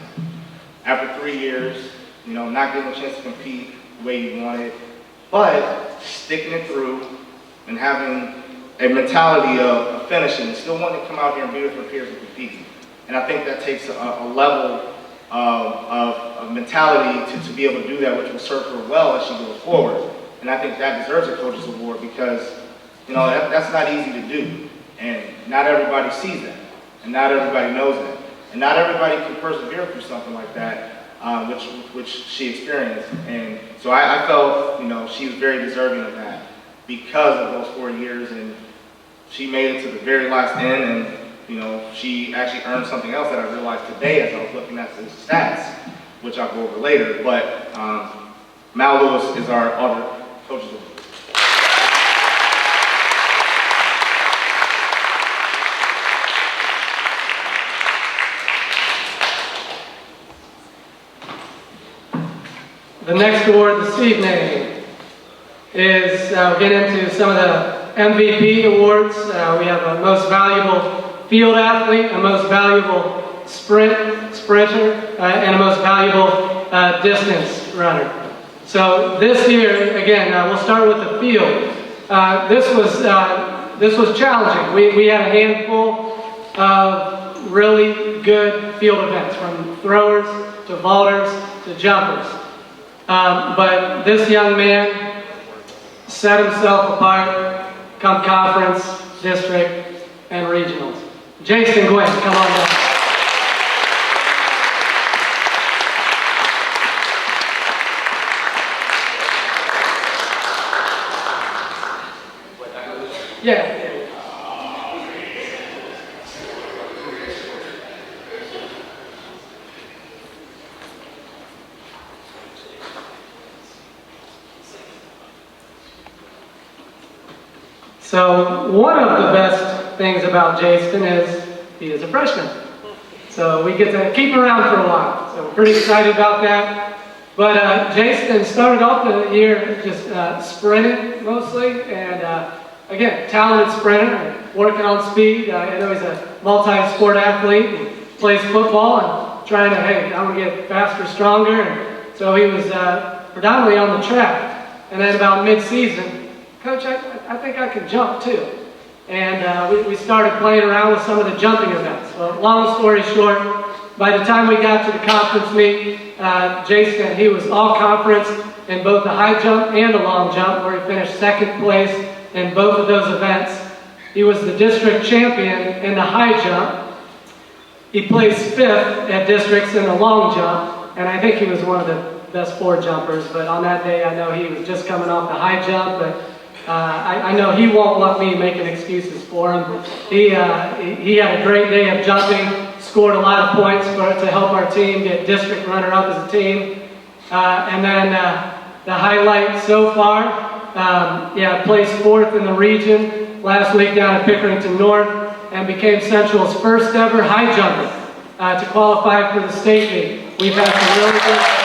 S2: that. After 3 years, you know, not getting a chance to compete the way you wanted, but sticking it through and having a mentality of finishing and still wanting to come out here and be with her peers and compete. And I think that takes a level of mentality to be able to do that, which will serve her well as she goes forward. And I think that deserves a Coach's Award because, you know, that's not easy to do, and not everybody sees that, and not everybody knows that, and not everybody can persevere through something like that, which she experienced. And so I felt, you know, she was very deserving of that because of those 4 years, and she made it to the very last end, and, you know, she actually earned something else that I realized today as I was looking at the stats, which I'll go over later. But Mao Lewis is our other Coach's Award.
S1: The next award this evening is, we'll get into some of the MVP awards. We have a most valuable field athlete, a most valuable sprinter, and a most valuable distance runner. So this year, again, we'll start with the field. This was challenging. We had a handful of really good field events, from throwers to vaulters to jumpers. But this young man set himself apart come conference, district, and regionals. Jason Gwen, come on down. Yeah. So one of the best things about Jason is he is a freshman. So we get to keep him around for a while. So we're pretty excited about that. But Jason started off the year just sprinting mostly, and again, talented sprinter, working on speed. I know he's a multi-sport athlete, and plays football, and trying to, hey, I want to get faster, stronger. And so he was predominantly on the track. And then about mid-season, Coach, I think I can jump too. And we started playing around with some of the jumping events. Well, long story short, by the time we got to the conference meet, Jason, he was all conference in both the high jump and the long jump, where he finished second place in both of those events. He was the district champion in the high jump. He placed fifth at districts in the long jump, and I think he was one of the best 4 jumpers, but on that day I know he was just coming off the high jump. But I know he won't want me making excuses for him. He had a great day of jumping, scored a lot of points to help our team get district runner-up as a team. And then the highlight so far, placed 4th in the region last week down at Pickerington North and became Central's first ever high jumper to qualify for the state meet. We've had some really good...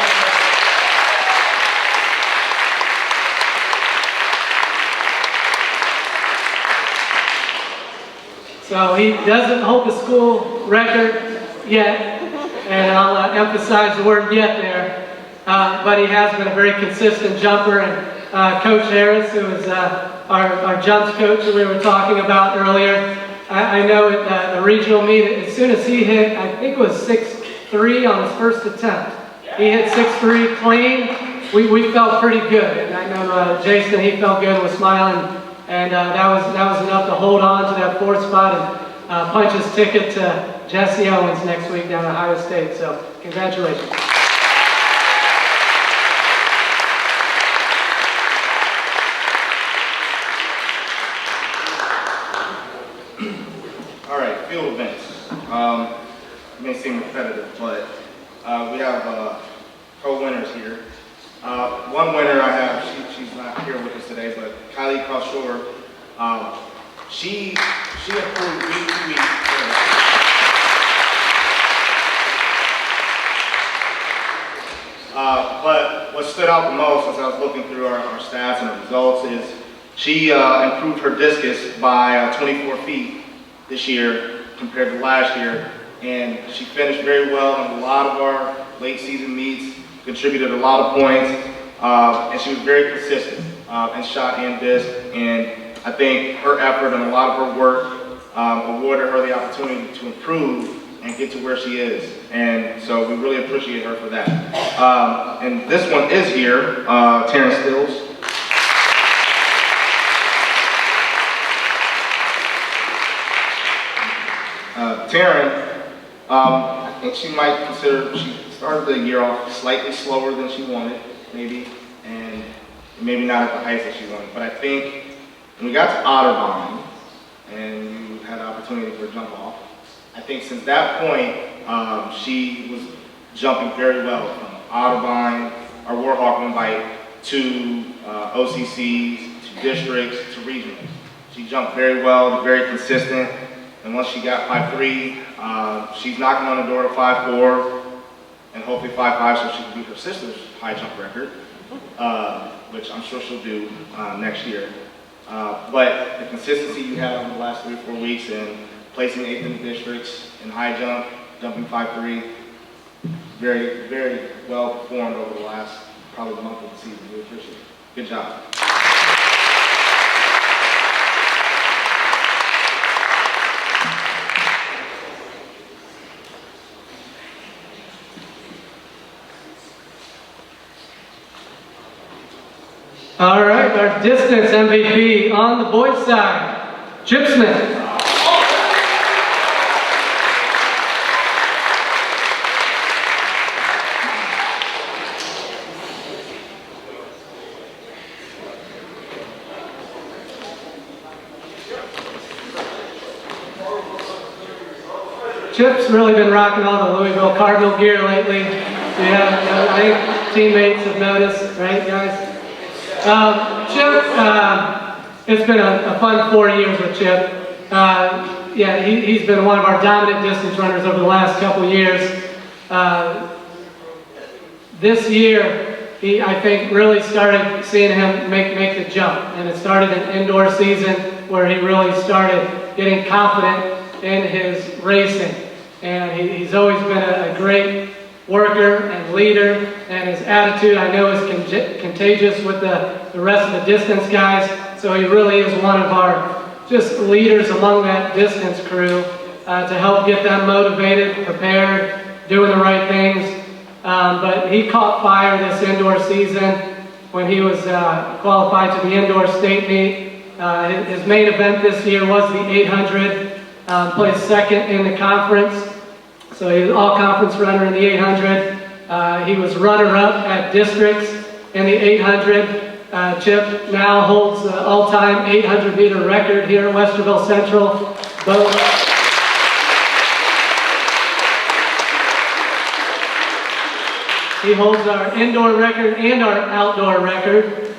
S1: So he doesn't hold the school record yet, and I'll emphasize the word yet there, but he has been a very consistent jumper, and Coach Harris, who is our jumps coach that we were talking about earlier, I know at the regional meet, as soon as he hit, I think it was 6'3" on his first attempt. He hit 6'3" clean. We felt pretty good, and I know Jason, he felt good and was smiling. And that was enough to hold on to that 4th spot and punch his ticket to Jesse Owens next week down at Ohio State. So congratulations.
S2: All right, field events. It may seem repetitive, but we have co-winners here. One winner I have, she's not here with us today, but Kylie Kaushore, she improved week to week. But what stood out the most as I was looking through our stats and our results is she improved her discus by 24 feet this year compared to last year, and she finished very well in a lot of our late season meets, contributed a lot of points, and she was very consistent in shot and disc, and I think her effort and a lot of her work awarded her the opportunity to improve and get to where she is, and so we really appreciate her for that. And this one is here, Terrence Stills. Taryn, I think she might consider, she started the year off slightly slower than she wanted, maybe, and maybe not at the heights that she wanted. But I think when we got to Otterbein, and you had the opportunity for a jump off, I think since that point, she was jumping very well from Otterbein, our Warhawk invite, to OCCs, to districts, to regionals. She jumped very well, very consistent. And once she got 5'3", she's knocking on the door of 5'4", and hopefully 5'5", so she can beat her sister's high jump record, which I'm sure she'll do next year. But the consistency you had over the last 3 or 4 weeks in placing 8th in the districts in high jump, jumping 5'3", very, very well performed over the last probably month of the season. We appreciate it. Good job.
S1: All right, our distance MVP on the boys' side, Chip Smith. Chip's really been rocking all the Louisville Cardinal gear lately. Yeah, I think teammates have noticed, right, guys? Chip, it's been a fun 4 years with Chip. He's been one of our dominant distance runners over the last couple years. This year, I think, really started seeing him make the jump. And it started an indoor season where he really started getting confident in his racing. And he's always been a great worker and leader, and his attitude I know is contagious with the rest of the distance guys, so he really is one of our just leaders among that distance crew to help get them motivated, prepared, doing the right things. But he caught fire this indoor season when he was qualified to the indoor state meet. His main event this year was the 800, placed second in the conference. So he was all-conference runner in the 800. He was runner-up at districts in the 800. Chip now holds the all-time 800-meter record here at Westerville Central. Both. He holds our indoor record and our outdoor record.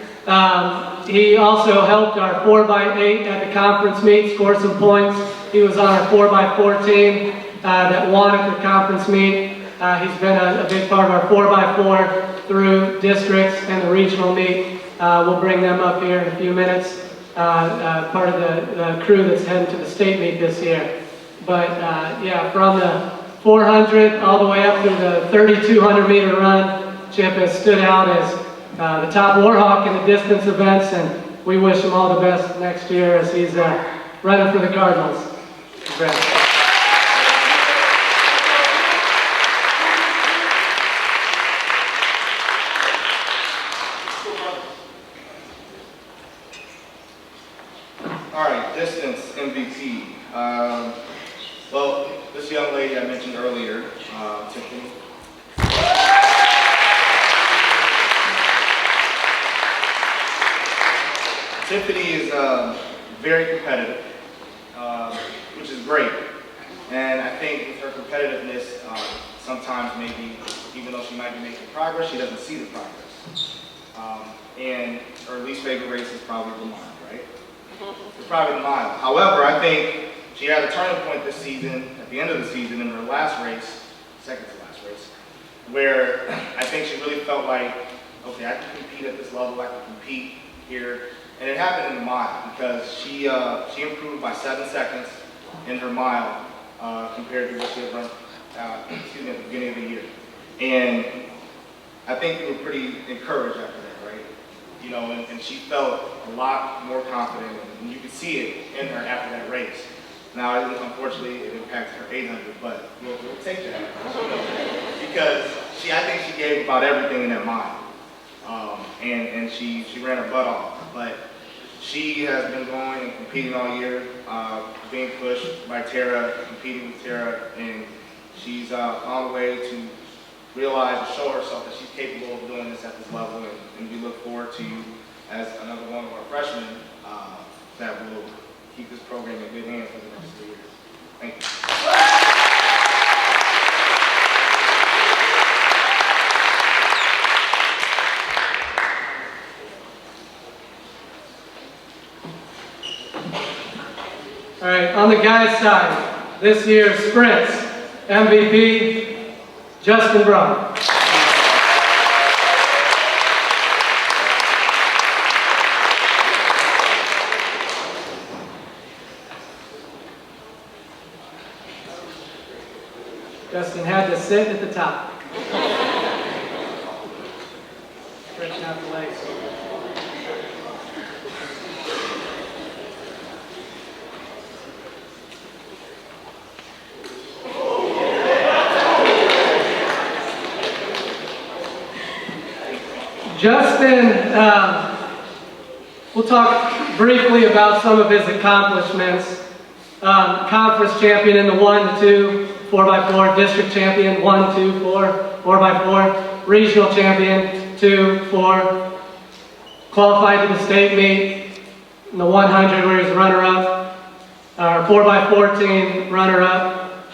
S1: He also helped our 4x8 at the conference meet score some points. He was on our 4x4 team that won at the conference meet. He's been a big part of our 4x4 through districts and the regional meet. We'll bring them up here in a few minutes. Part of the crew that's heading to the state meet this year. But yeah, from the 400 all the way up to the 3,200 meter run, Chip has stood out as the top warhawk in the distance events, and we wish him all the best next year as he's running for the Cardinals. Congrats.
S2: All right, distance MVP. Well, this young lady I mentioned earlier, Tiffany. Tiffany is very competitive, which is great. And I think with her competitiveness, sometimes maybe, even though she might be making progress, she doesn't see the progress. And her least favorite race is probably the mile, right? It's probably the mile. However, I think she had a turning point this season, at the end of the season, in her last race, second to last race, where I think she really felt like, okay, I can compete at this level, I can compete here. And it happened in the mile because she improved by 7 seconds in her mile compared to what she had run at the beginning of the year. And I think we were pretty encouraged after that, right? You know, and she felt a lot more confident, and you could see it in her after that race. Now, unfortunately, it impacted her 800, but we'll take that, you know, because I think she gave about everything in that mile, and she ran her butt off. But she has been going and competing all year, being pushed by Tara, competing with Tara, and she's on the way to realize and show herself that she's capable of doing this at this level, and we look forward to you as another one of our freshmen that will keep this program in good hands for the next 3 years. Thank you.
S1: All right, on the guys' side, this year's sprints MVP, Justin Brown. Justin had to sit at the top. Stretching out the legs. Justin, we'll talk briefly about some of his accomplishments. Conference champion in the 1-2, 4x4, district champion, 1-2, 4, 4x4, regional champion, 2, 4, qualified to the state meet in the 100 where he's runner-up, our 4x4 team, runner-up.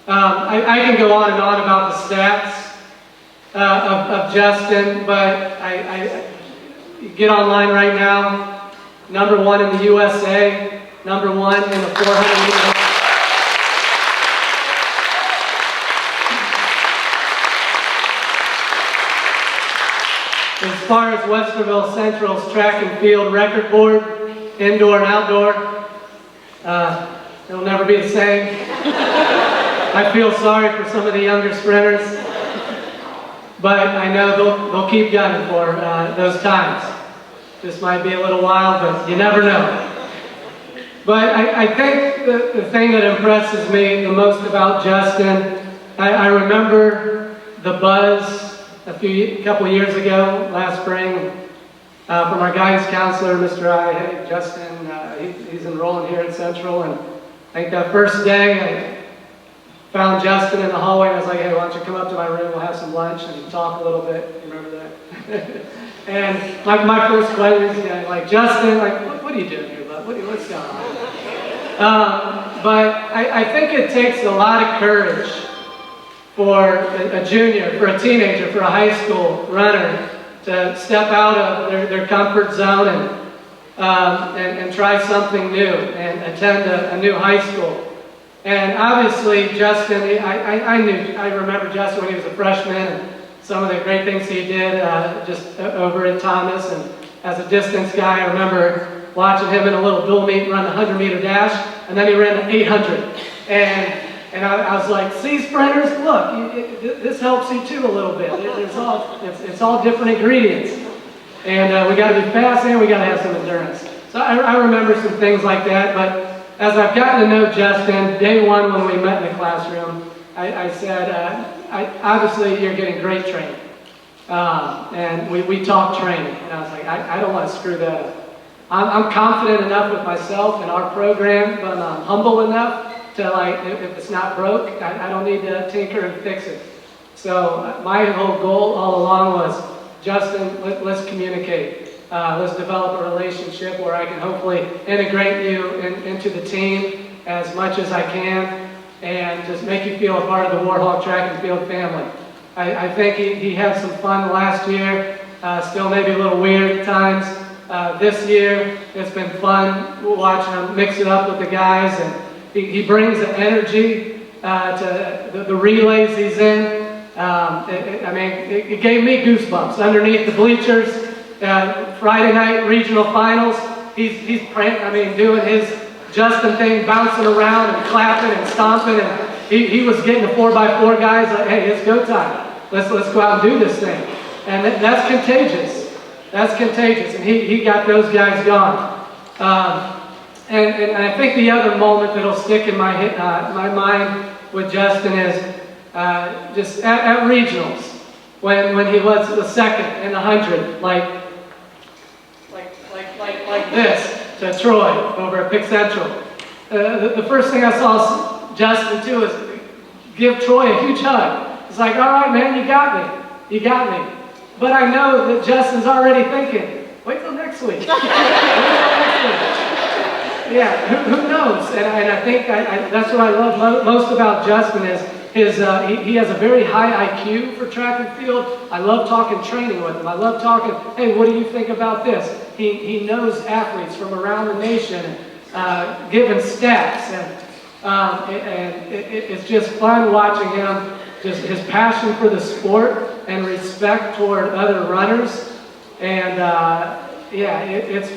S1: I can go on and on about the stats of Justin, but I get online right now, #1 in the USA, #1 in the 400 meter. As far as Westerville Central's track and field record board, indoor and outdoor, it'll never be the same. I feel sorry for some of the younger sprinters, but I know they'll keep gunning for those times. This might be a little while, but you never know. But I think the thing that impresses me the most about Justin, I remember the buzz a couple years ago, last spring, from our guidance counselor, Mr. I, hey, Justin, he's enrolling here at Central, and I think that first day I found Justin in the hallway, and I was like, hey, why don't you come up to my room, we'll have some lunch and talk a little bit. You remember that? And my first question is, like, Justin, like, what are you doing here, bud? What's going on? But I think it takes a lot of courage for a junior, for a teenager, for a high school runner to step out of their comfort zone and try something new and attend a new high school. And obviously, Justin, I remember Justin when he was a freshman and some of the great things he did just over at Thomas. And as a distance guy, I remember watching him in a little dual meet run the 100-meter dash, and then he ran the 800. And I was like, see, sprinters, look, this helps you too a little bit. It's all different ingredients. And we got to be fast and we got to have some endurance. So I remember some things like that. But as I've gotten to know Justin, day one when we met in the classroom, I said, obviously you're getting great training. And we talked training. And I was like, I don't want to screw that up. I'm confident enough with myself and our program, but I'm humble enough to, like, if it's not broke, I don't need to tinker and fix it. So my whole goal all along was, Justin, let's communicate. Let's develop a relationship where I can hopefully integrate you into the team as much as I can and just make you feel a part of the Warhol track and field family. I think he had some fun last year, still maybe a little weird at times. This year, it's been fun watching him mix it up with the guys, and he brings the energy to the relays he's in. It gave me goosebumps underneath the bleachers. Friday night regional finals, he's doing his Justin thing, bouncing around and clapping and stomping, and he was getting the 4x4 guys like, hey, it's go time. Let's go out and do this thing. And that's contagious. That's contagious, and he got those guys going. And I think the other moment that'll stick in my mind with Justin is just at regionals when he was the second in the 100, like this to Troy over at Pick Central. The first thing I saw Justin do is give Troy a huge hug. It's like, all right, man, you got me. You got me. But I know that Justin's already thinking, wait till next week. Wait till next week. Yeah, who knows? And I think that's what I love most about Justin is he has a very high IQ for track and field. I love talking training with him. I love talking, hey, what do you think about this? He knows athletes from around the nation, giving stats, and it's just fun watching him, just his passion for the sport and respect toward other runners. And it's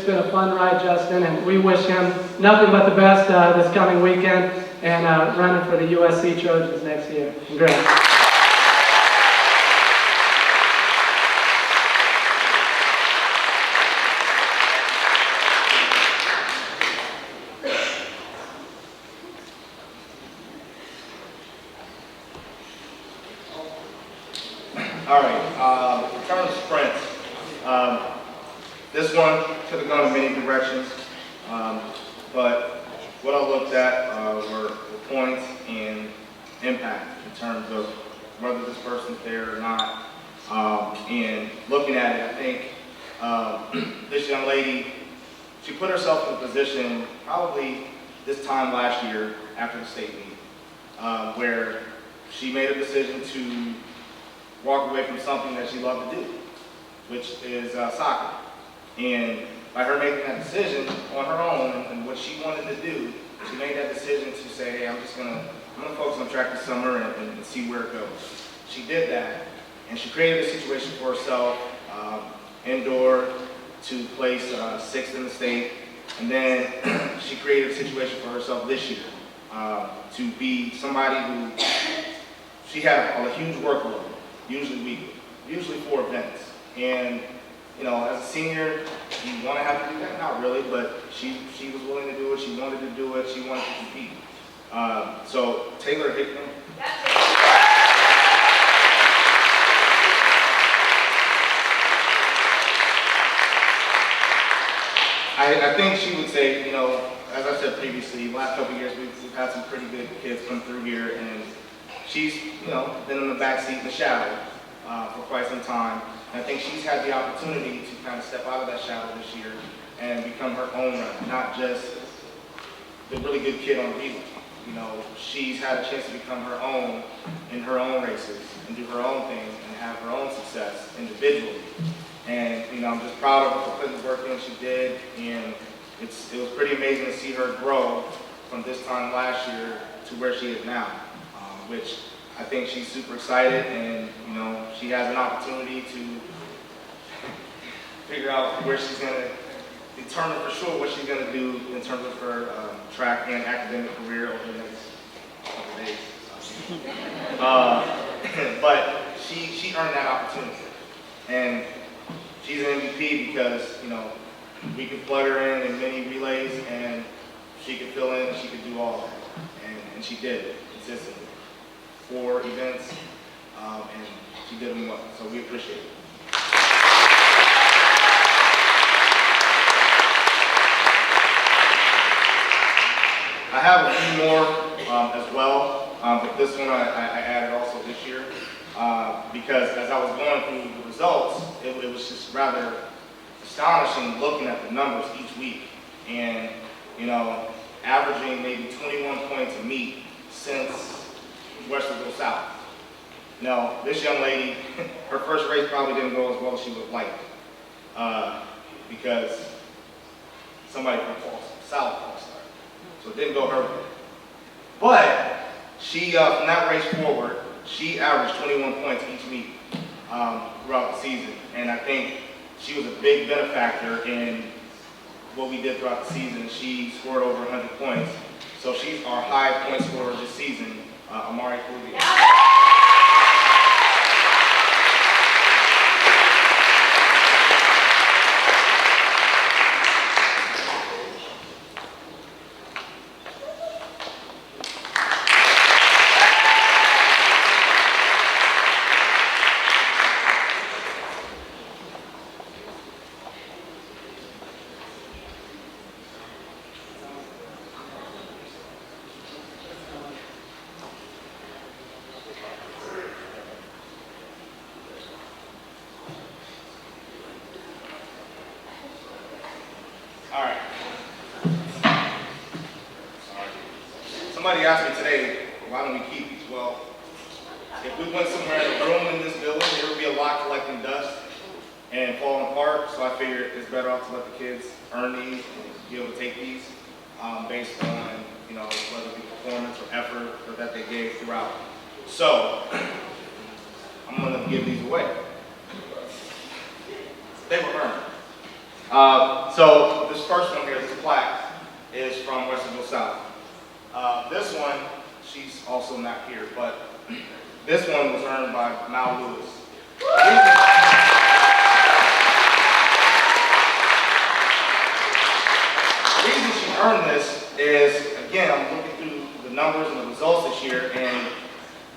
S1: been a fun ride, Justin, and we wish him nothing but the best this coming weekend and running for the USC Trojans next year. Congrats.
S2: All right, in terms of sprints, this one could have gone in many directions, but what I looked at were the points and impact in terms of whether this person's there or not. And looking at it, I think this young lady, she put herself in a position probably this time last year after the state meet, where she made a decision to walk away from something that she loved to do, which is soccer. And by her making that decision on her own and what she wanted to do, she made that decision to say, hey, I'm gonna focus on track this summer and see where it goes. She did that, and she created a situation for herself, indoor, to place 6th in the state, and then she created a situation for herself this year to be somebody who, she had a huge workload, usually weekly, usually 4 events. And you know, as a senior, you want to have to do that? Not really, but she was willing to do it, she wanted to do it, she wanted to compete. So Taylor Hickman. I think she would say, you know, as I said previously, the last couple of years we've had some pretty good kids come through here, and she's, you know, been in the back seat in the shadow for quite some time. And I think she's had the opportunity to kind of step out of that shadow this year and become her own runner, not just the really good kid on the relay. You know, she's had a chance to become her own in her own races and do her own thing and have her own success individually. And, you know, I'm just proud of her for putting the work in she did, and it was pretty amazing to see her grow from this time last year to where she is now, which I think she's super excited, and, you know, she has an opportunity to figure out where she's going to determine for sure what she's going to do in terms of her track and academic career over the next couple days. But she earned that opportunity, and she's an MVP because, you know, we could plug her in many relays, and she could fill in and she could do all of it, and she did it consistently. 4 events, and she did them well, so we appreciate it. I have a few more as well, but this one I added also this year because as I was going through the results, it was just rather astonishing looking at the numbers each week, and, you know, averaging maybe 21 points a meet since Westerville South. Now, this young lady, her first race probably didn't go as well as she would like because somebody from South false started. So it didn't go her way. But she, from that race forward, she averaged 21 points each meet throughout the season. And I think she was a big benefactor in what we did throughout the season. She scored over 100 points. So she's our high point scorer this season, Amari Olivia. All right. Sorry. Somebody asked me today, why don't we keep these? Well, if we went somewhere in a room in this building, there would be a lot collecting dust and falling apart. So I figured it's better off to let the kids earn these and be able to take these based on, you know, whether it be performance or effort or that they gave throughout. So I'm going to give these away. They were earned. So this first one here, this plaque, is from Westerville South. This one, she's also not here, but this one was earned by Mao Lewis. The reason she earned this is, again, I'm looking through the numbers and the results this year, and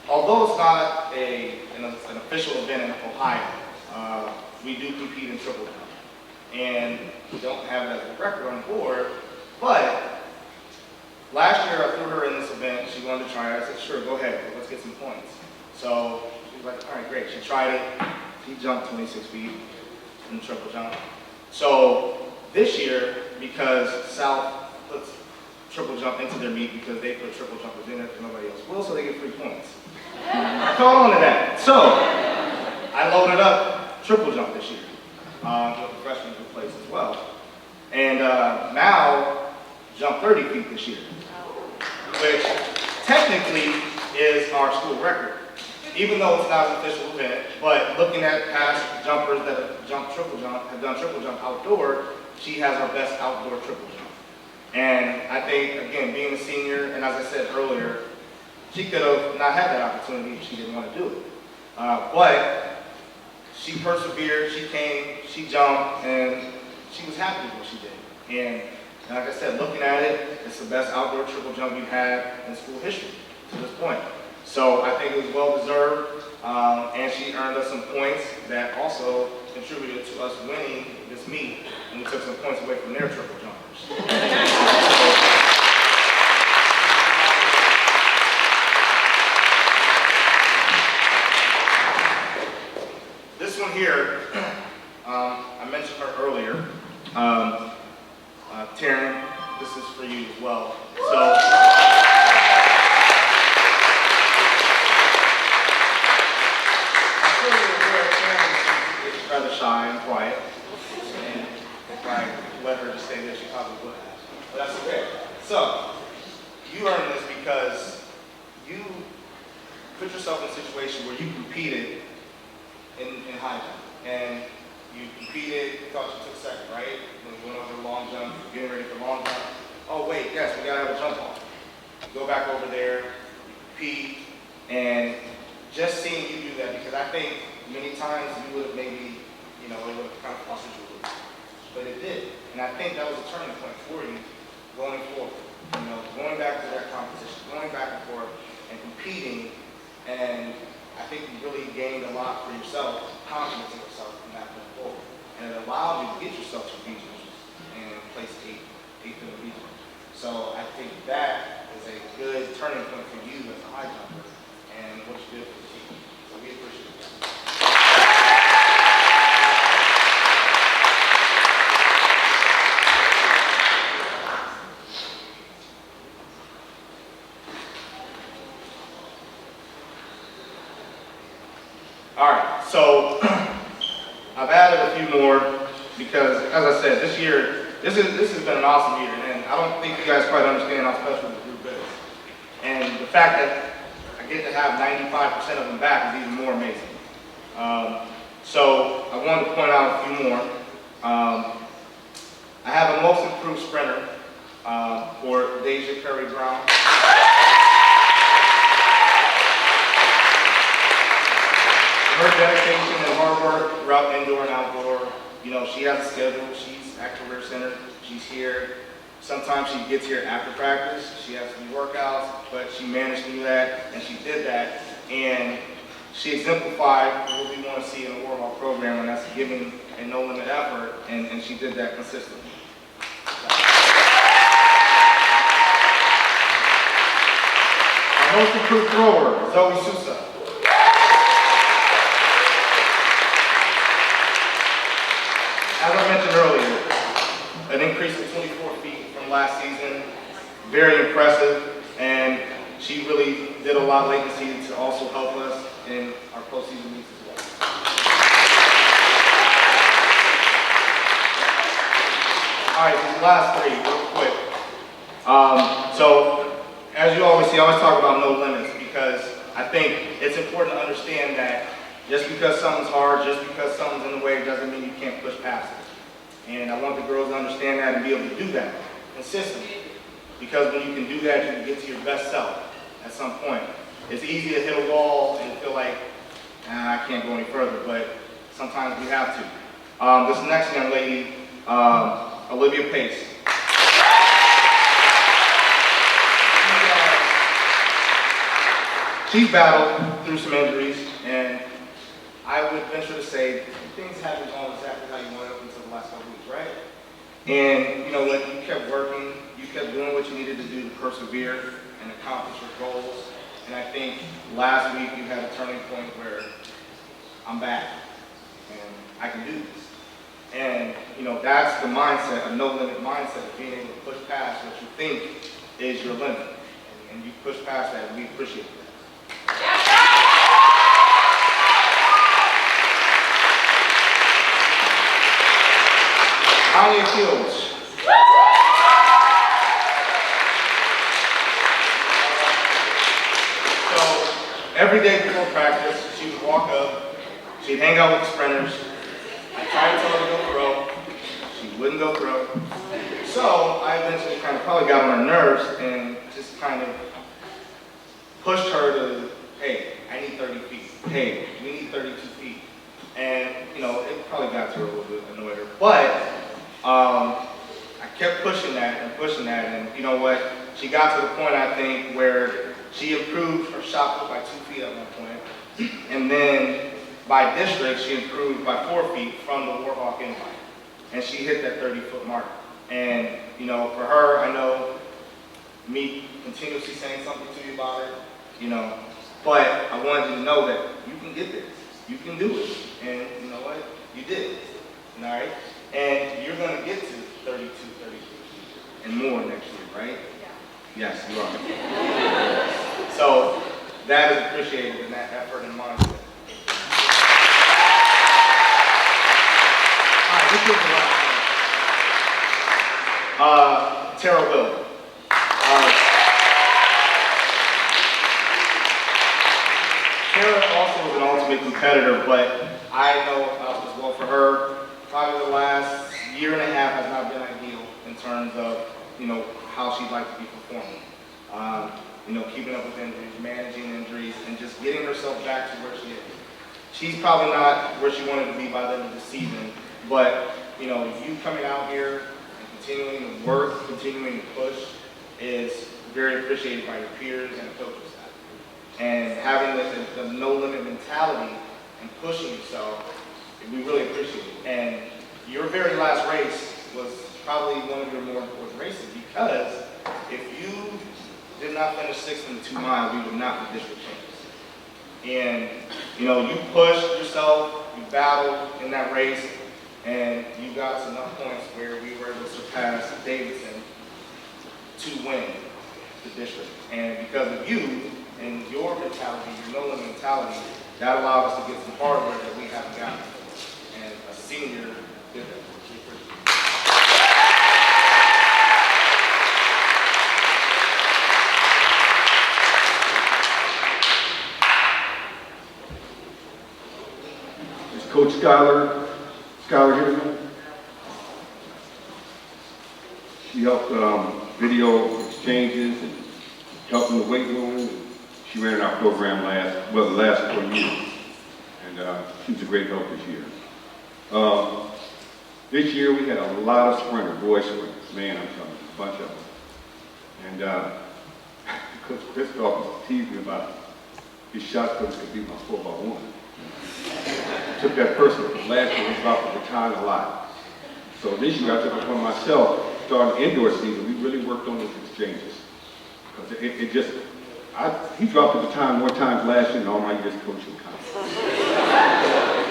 S2: although it's not an official event in Ohio, we do compete in triple jump. And we don't have it as a record on the board, but last year I threw her in this event. She wanted to try it. I said, sure, go ahead, let's get some points. So she was like, all right, great. She tried it. She jumped 26 feet in the triple jump. So this year, because South puts triple jump into their meet because they put triple jumpers in it and nobody else will, so they get 3 points. I caught on to that. So I loaded up triple jump this year. With the freshmen who plays as well. And Mao jumped 30 feet this year, which technically is our school record, even though it's not an official event. But looking at past jumpers that have jumped triple jump, have done triple jump outdoor, she has our best outdoor triple jump. And I think, again, being a senior, and as I said earlier, she could have not had that opportunity if she didn't want to do it. But she persevered, she came, she jumped, and she was happy with what she did. And like I said, looking at it, it's the best outdoor triple jump we've had in school history to this point. So I think it was well deserved, and she earned us some points that also contributed to us winning this meet, and we took some points away from their triple jumpers. This one here Taryn, this is for you as well. So, she's rather shy and quiet, and if I let her just stay there, she probably would have. But that's okay. So, you earned this because you put yourself in a situation where you competed in high jump, and you competed, thought you took second, right? When you went over the long jump, getting ready for long jump. Oh wait, yes, we gotta have a jump off. You go back over there, you compete, and just seeing you do that, because I think many times you would have maybe, it would have kind of cost you a little, but it did, and I think that was a turning point for you going forward. Going back to that competition, going back and forth, and competing, and I think you really gained a lot for yourself, confidence in yourself from that point forward. And it allowed you to get yourself to regionals and place eighth in the region. So I think that is a good turning point for you as a high jumper and what you did for the team. So we appreciate that. All right, so I've added a few more because, as I said, this year, this has been an awesome year, and I don't think you guys quite understand how special this group is. And the fact that I get to have 95% of them back is even more amazing. So I wanted to point out a few more. I have a most improved sprinter for Deja Brown. Her dedication and hard work throughout indoor and outdoor, she has a schedule, she's at Career Center, she's here. Sometimes she gets here after practice, she has to do workouts, but she managed to do that, and she did that, and she exemplified what we want to see in a Warhawk program, and that's giving a no-limit effort, and she did that consistently. Our most improved thrower, Zoe Sousa. As I mentioned earlier, an increase of 24 feet from last season, very impressive, and she really did a lot late in the season to also help us in our postseason meets as well. All right, these last three, real quick. So, as you always see, I always talk about no limits because I think it's important to understand that just because something's hard, just because something's in the way, doesn't mean you can't push past it. And I want the girls to understand that and be able to do that consistently. Because when you can do that, you can get to your best self at some point. It's easy to hit a wall and feel like, I can't go any further, but sometimes we have to. This next young lady, Olivia Pace. She's battled through some injuries, and I would venture to say things haven't gone exactly how you wanted up until the last couple weeks, right? And you know what? You kept working, you kept doing what you needed to do to persevere and accomplish your goals. And I think last week you had a turning point where I'm back and I can do this. And you know, that's the mindset, a no-limit mindset of being able to push past what you think is your limit. And you push past that, and we appreciate that. Anya Fields. So every day before practice, she would walk up, she'd hang out with the sprinters. I tried to tell her to go throw, she wouldn't go throw. So I eventually kind of probably got on her nerves and just kind of pushed her to, hey, I need 30 feet. Hey, we need 32 feet. And you know, it probably got to her a little bit, annoyed her. But I kept pushing that, and you know what? She got to the point, I think, where she improved her shot put by 2 feet at one point, and then by district, she improved by 4 feet from the Warhawk incline, and she hit that 30-foot mark. And you know, for her, I know me continuously saying something to you about it, you know, but I wanted you to know that you can get this, you can do it, and you know what? You did, all right? And you're going to get to 32, 33, and more next year, right? Yeah. Yes, you are. So that is appreciated in that effort and mindset. All right, this is the last one. Tara Will. Tara also was an ultimate competitor, but I know as well for her, probably the last year and a half has not been ideal in terms of, how she'd like to be performing. Keeping up with injuries, managing injuries, and just getting herself back to where she is. She's probably not where she wanted to be by the end of the season, but, you coming out here and continuing to work, continuing to push is very appreciated by your peers and the coaching staff. And having the no limit mentality and pushing yourself, we really appreciate it. And your very last race was probably one of your more important races, because if you did not finish 6th in the 2 mile, we would not be district champions. And you pushed yourself, you battled in that race, and you got us enough points where we were able to surpass Davidson to win the district. And because of you and your mentality, your no limit mentality, that allowed us to get some hardware that we haven't gotten. And a senior did that.
S3: Is Coach Schuyler here? She helped video exchanges and helped in the weight room. She ran our program the last 4 years, and she was a great help this year. This year we had a lot of sprinters, boy sprinters. Man, I'm telling you, a bunch of them. And Coach Christoph teased me about his shot coach could beat my 4x1. Took that personal. Last year we dropped the baton a lot. So this year I took it upon myself. Starting the indoor season, we really worked on those exchanges. Because he dropped the baton more times last year than all my years coaching college.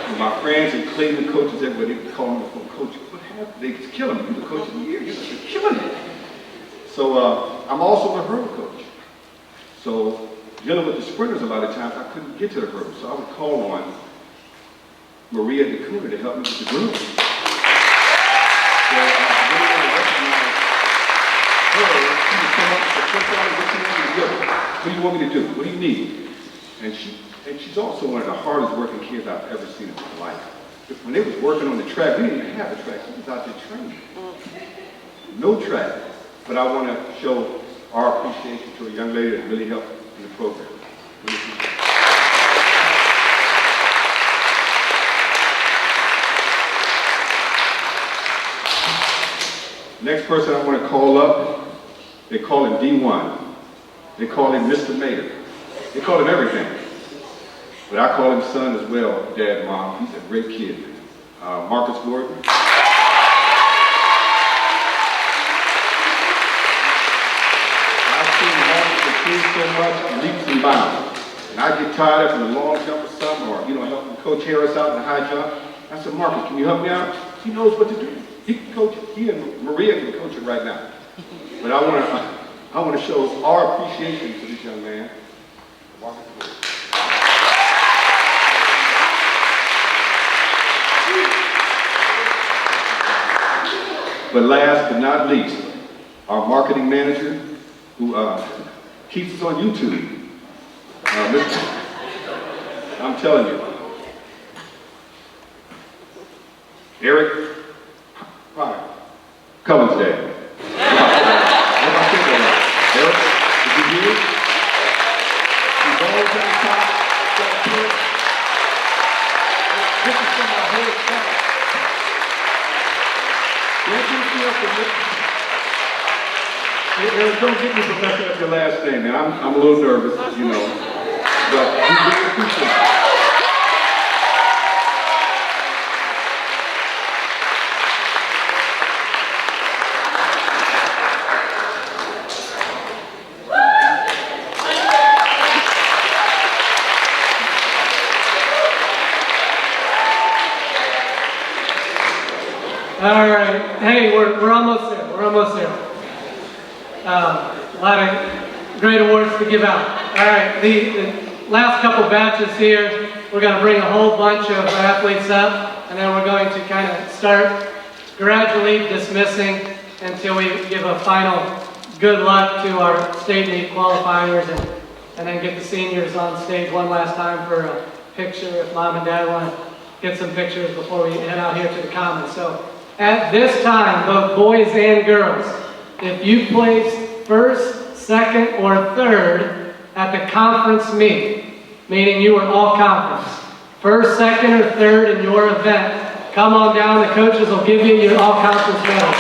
S3: And my friends and Cleveland coaches, everybody would call me from coach. What happened? They was killing me. You're the coach of the year. You're killing it. So I'm also a hurdle coach. So dealing with the sprinters a lot of times, I couldn't get to the hurdle. So I would call on Maria DeCuna to help me with the group. So I really want to recognize her. She would come up and say, what do you want me to do? What do you need? And she's also one of the hardest working kids I've ever seen in my life. When they was working on the track, we didn't even have a track. She was out there training. No track. But I want to show our appreciation to a young lady that really helped in the program. Next person I want to call up, they call him D1. They call him Mr. Mayor. They call him everything. But I call him son as well, Dad, Mom. He's a great kid. Marcus Gordon. I've seen Marcus improve so much, leaps and bounds. And I get tired of in the long jump or something, or helping Coach Harris out in the high jump. I said, Marcus, can you help me out? He knows what to do. He can coach it. He and Maria can coach it right now. But I want to show our appreciation to this young man. But last but not least, our marketing manager, who keeps us on YouTube. I'm telling you, Eric, Cummins Day. What I think about Eric, did you hear it? He's always at the top. This is from our whole staff. Eric, don't get me for messing up your last name, man. I'm a little nervous, but we really appreciate it.
S1: All right. Hey, we're almost there. We're almost there. A lot of great awards to give out. All right. The last couple batches here, we're going to bring a whole bunch of athletes up, and then we're going to kind of start gradually dismissing until we give a final good luck to our state meet qualifiers, and then get the seniors on stage one last time for a picture if mom and dad want to get some pictures before we head out here to the commons. So at this time, both boys and girls, if you placed first, second, or third at the conference meet, meaning you were all conference, first, second, or third in your event, come on down. The coaches will give you your all conference medal.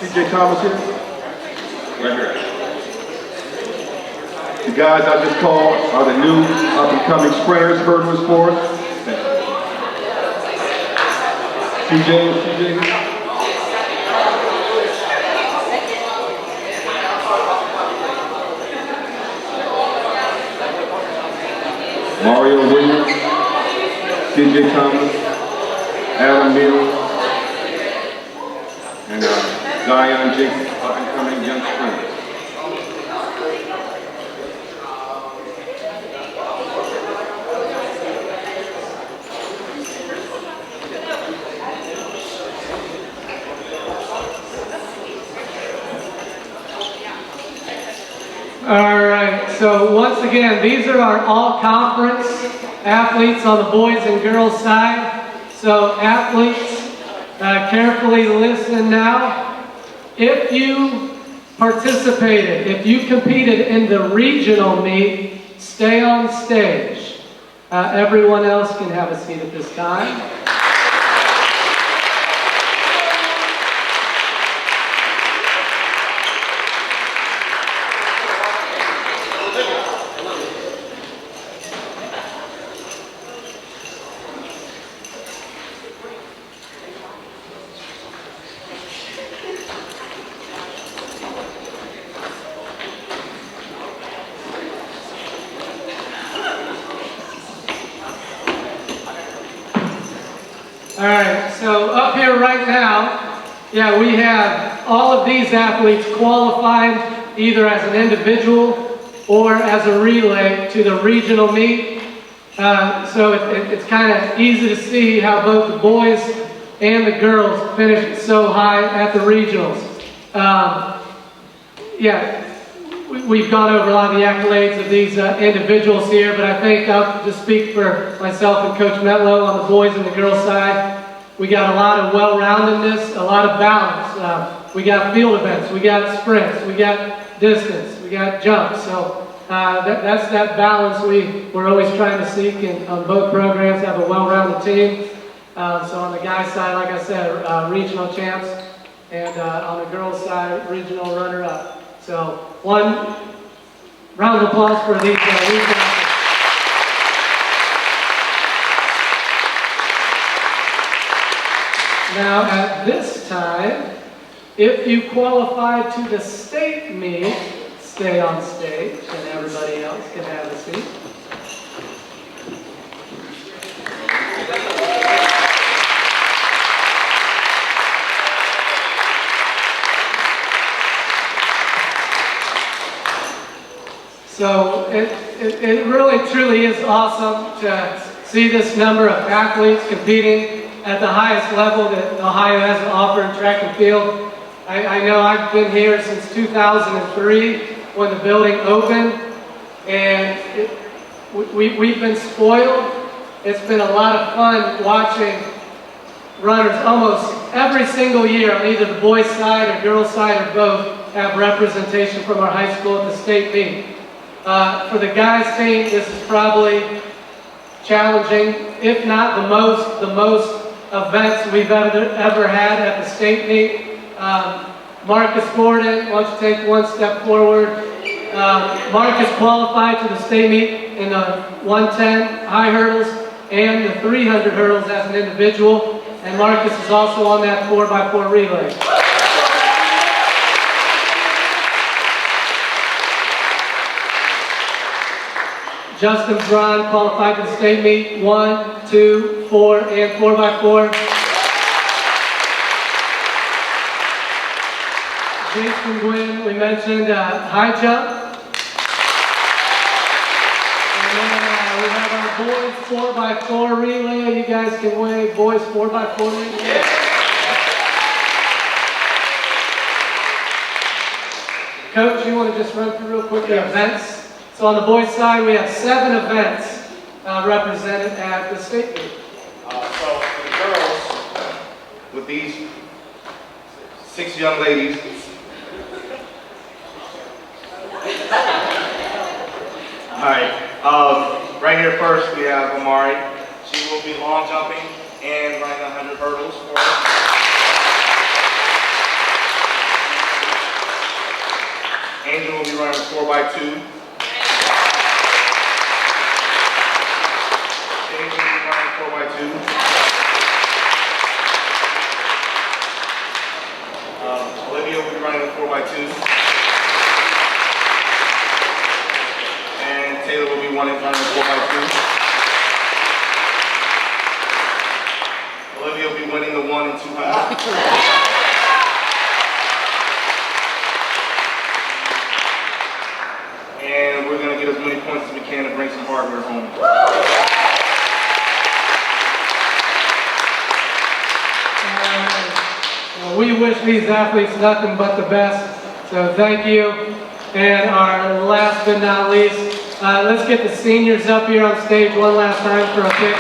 S3: CJ Thomas here? Right here. The guys I just called are the new up-and-coming sprinters, hurdlers for us. CJ. Mario Williams, CJ Thomas, Adam Mills, and Zion Jenkins, up-and-coming young sprinter.
S1: All right, so once again, these are our all-conference athletes on the boys and girls side. So athletes, carefully listen now. If you participated, if you competed in the regional meet, stay on stage. Everyone else can have a seat at this time. All right, so up here right now, we have all of these athletes qualified either as an individual or as a relay to the regional meet. So it's kind of easy to see how both the boys and the girls finished so high at the regionals. We've gone over a lot of the accolades of these individuals here, but I think I'll just speak for myself and Coach Metlow on the boys and the girls side. We got a lot of well-roundedness, a lot of balance. We got field events, we got sprints, we got distance, we got jumps. So that's that balance we're always trying to seek on both programs, have a well-rounded team. So on the guys' side, like I said, regional champs, and on the girls' side, regional runner-up. So one round of applause for these regional. Now at this time, if you qualified to the state meet, stay on stage and everybody else can have a seat. It really truly is awesome to see this number of athletes competing at the highest level that Ohio has to offer in track and field. I know I've been here since 2003 when the building opened, and we've been spoiled. It's been a lot of fun watching runners almost every single year on either the boys' side or girls' side or both have representation from our high school at the state meet. For the guys' team, this is probably challenging, if not the most events we've ever had at the state meet. Marcus Gordon, why don't you take one step forward? Marcus qualified to the state meet in the 110 high hurdles and the 300 hurdles as an individual, and Marcus is also on that 4x4 relay. Justin Braun qualified to the state meet 1, 2, 4, and 4x4. Jason Gwynn, we mentioned high jump. And then we have our boys 4x4 relay. You guys can wave boys 4x4 relay. Coach, you want to just run through real quick the events? So on the boys' side, we have 7 events represented at the state meet.
S2: So for the girls, with these 6 young ladies, all right, right here first we have Amari. She will be long jumping and running 100 hurdles for us. Angel will be running 4x2. Angel will be running 4x2. Olivia will be running 4x2. And Taylor will be running 4x2. Olivia will be winning the 1 and 200. And we're going to get as many points as we can to bring some hardware home.
S1: Well, we wish these athletes nothing but the best, so thank you. And our last but not least, let's get the seniors up here on stage one last time for a pic.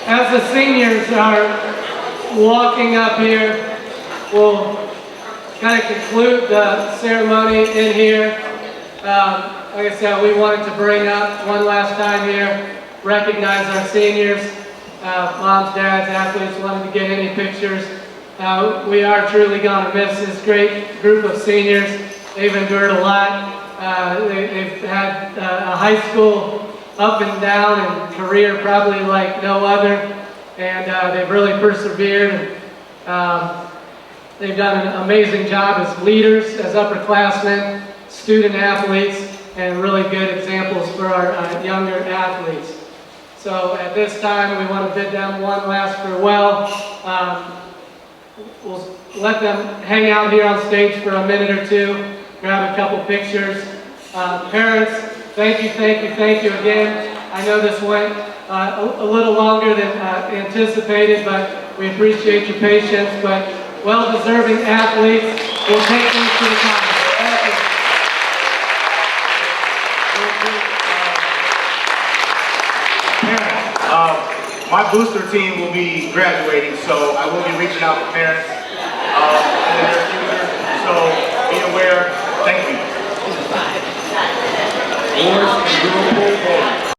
S1: As the seniors are walking up here, we'll kind of conclude the ceremony in here. Like I said, we wanted to bring up one last time here, recognize our seniors, moms, dads, athletes, wanted to get any pictures. We are truly going to miss this great group of seniors. They've endured a lot. They've had a high school up and down and career probably like no other, and they've really persevered. They've done an amazing job as leaders, as upperclassmen, student athletes, and really good examples for our younger athletes. So at this time, we want to bid them one last farewell. We'll let them hang out here on stage for a minute or two, grab a couple pictures. Parents, thank you again. I know this went a little longer than anticipated, but we appreciate your patience. But well-deserving athletes will take things to the top. Thank you.
S2: Parents, my booster team will be graduating, so I will be reaching out to parents in the